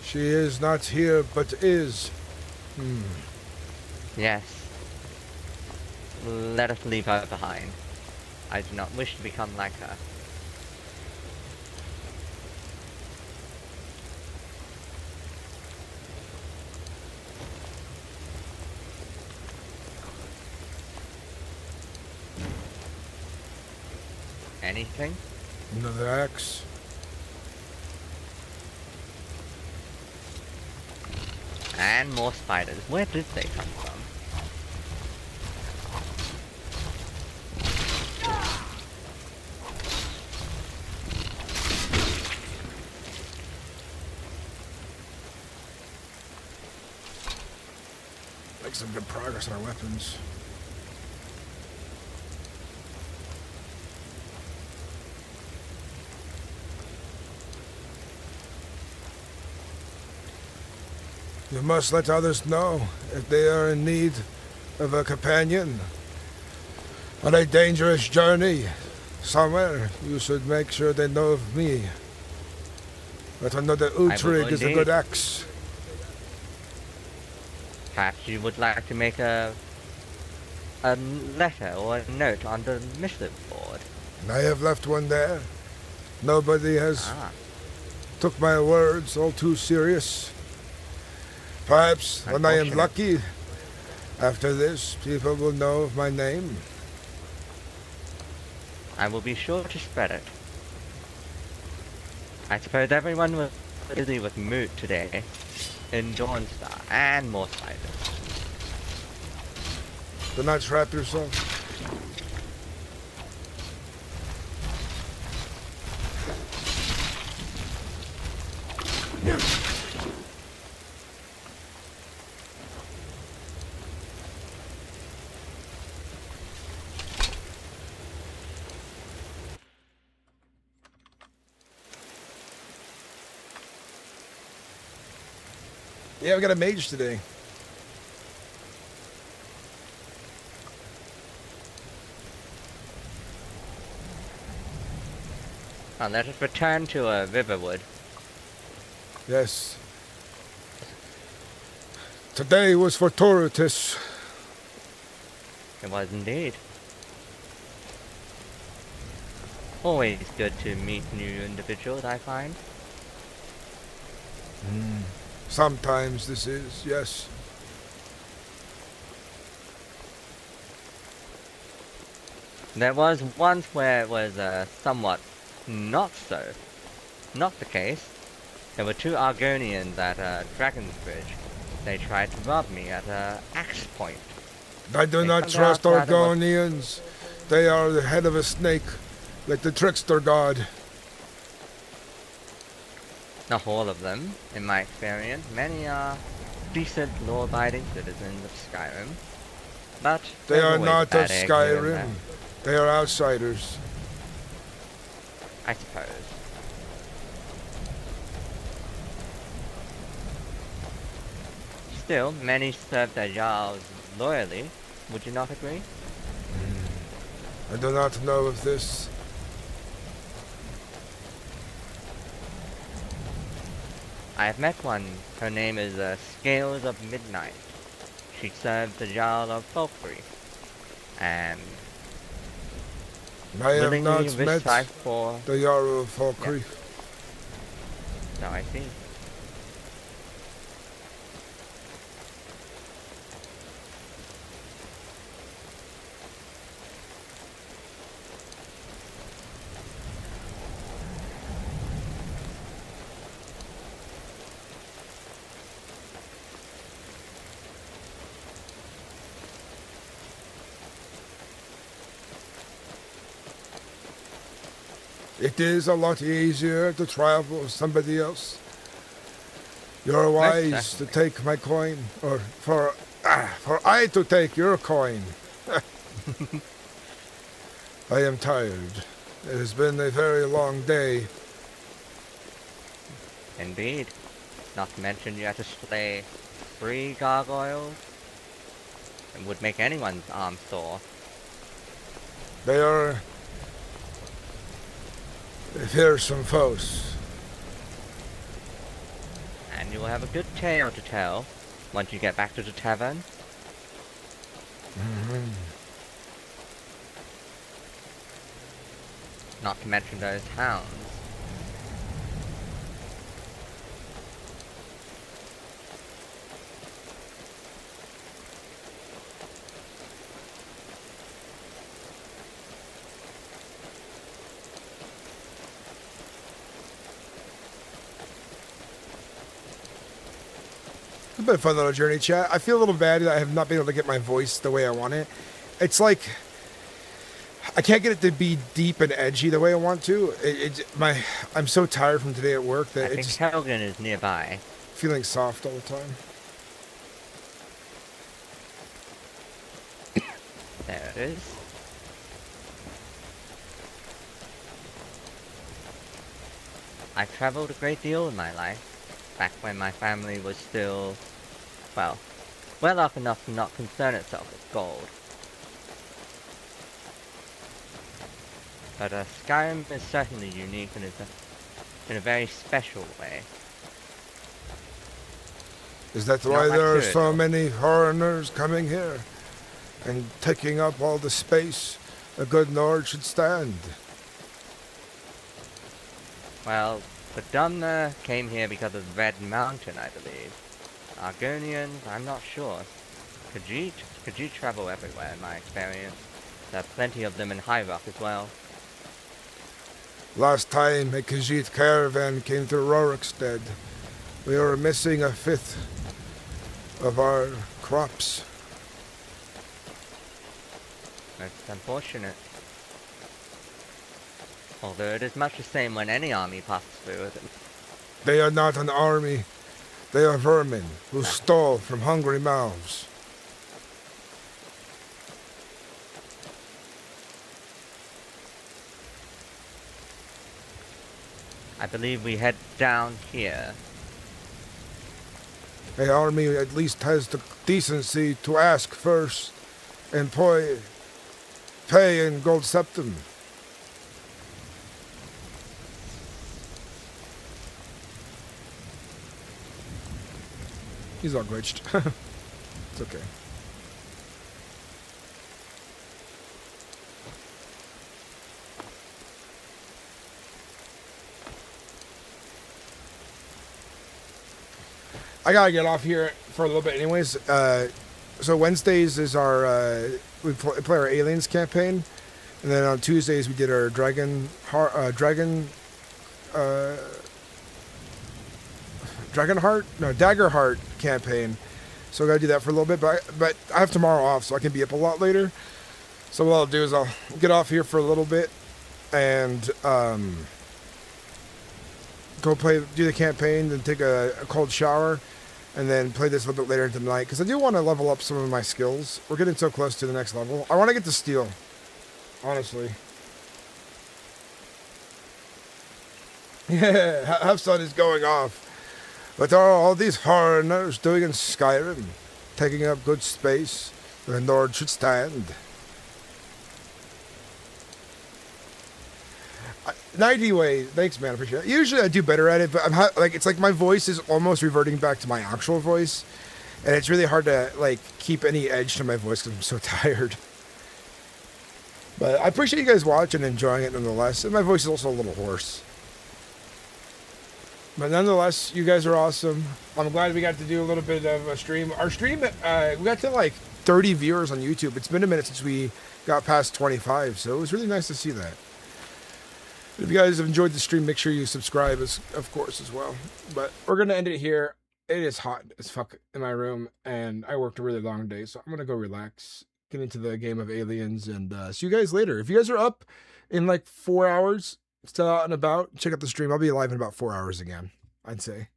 She is not here, but is. Yes. Let us leave her behind. I do not wish to become like her. Anything? Another axe. And more spiders. Where did they come from? Make some good progress on our weapons. You must let others know if they are in need of a companion on a dangerous journey somewhere. You should make sure they know of me. But another Utrig is a good axe. Perhaps you would like to make a letter or a note on the missive board. I have left one there. Nobody has took my words all too serious. Perhaps when I am lucky, after this, people will know of my name. I will be sure to spread it. I suppose everyone was busy with Moot today, in Dawnstar, and more spiders. Do not trap yourself. Yeah, we got a mage today. Let us return to Riverwood. Yes. Today was fortuitous. It was indeed. Always good to meet new individuals, I find. Sometimes this is, yes. There was once where it was somewhat not the case. There were 2 Argonians at Dragon's Bridge. They tried to rob me at axe point. I do not trust Argonians. They are the head of a snake, like the trickster god. Not all of them, in my experience. Many are decent, law-abiding citizens of Skyrim. But they are not of Skyrim. They are outsiders. I suppose. Still, many serve their Jarls loyally. Would you not agree? I do not know of this. I have met one. Her name is Scales of Midnight. She serves the Jarl of Falkbury. And I have willingly not risked met life for... the Jarl of Falkbury. So I see. It is a lot easier to travel with somebody else. You're wise to take my coin, or for I to take your coin. I am tired. It has been a very long day. Indeed. Not to mention you have to slay 3 gargoyles. It would make anyone's arm sore. They are fearsome foes. And you will have a good tale to tell once you get back to the tavern. Not to mention those hounds. It's been a fun little journey, chat. I feel a little bad that I have not been able to get my voice the way I want it. It's like I can't get it to be deep and edgy the way I want to. I'm so tired from today at work that I think it's just Helgen is nearby. feeling soft all the time. There it is. I've traveled a great deal in my life, back when my family was still, well off enough to not concern itself with gold. But Skyrim is certainly unique and in a very special way. Is that Not why like there are Cyrodiil. so many foreigners coming here and taking up all the space a good Nord should stand? Well, the Dumner came here because of Red Mountain, I believe. Argonians, I'm not sure. Khajiit travel everywhere in my experience. There are plenty of them in High Rock as well. Last time a Khajiit caravan came through Rorikstead, we were missing a fifth of our crops. That's unfortunate. Although it is much the same when any army passes through it. They are not an army. They are vermin who stole from hungry mouths. I believe we head down here. A army at least has the decency to ask first and pay in gold septum. He's all glitched. It's okay. I gotta get off here for a little bit anyways. So Wednesdays is our, we play our Aliens campaign. And then on Tuesdays we did our Daggerheart campaign. So I gotta do that for a little bit, but I have tomorrow off, so I can be up a lot later. So what I'll do is I'll get off here for a little bit and go do the campaign, then take a cold shower, and then play this a little bit later tonight, because I do want to level up some of my skills. We're getting so close to the next level. I want to get to steel, honestly. Yeah, Half Sun is going off. What are all these foreigners doing in Skyrim? Taking up good space where the Nord should stand. 90 way. Thanks, man. I appreciate it. Usually I do better at it, but like it's like my voice is almost reverting back to my actual voice, and it's really hard to like keep any edge to my voice because I'm so tired. But I appreciate you guys watching and enjoying it nonetheless. And my voice is also a little hoarse. But nonetheless, you guys are awesome. I'm glad we got to do a little bit of a stream. Our stream, we got to like 30 viewers on YouTube. It's been a minute since we got past 25, so it was really nice to see that. If you guys have enjoyed the stream, make sure you subscribe, of course, as well. But we're going to end it here. It is hot as fuck in my room, and I worked a really long day, so I'm going to go relax, get into the game of Aliens, and see you guys later. If you guys are up in like 4 hours, still out and about, check out the stream. I'll be alive in about 4 hours again, I'd say.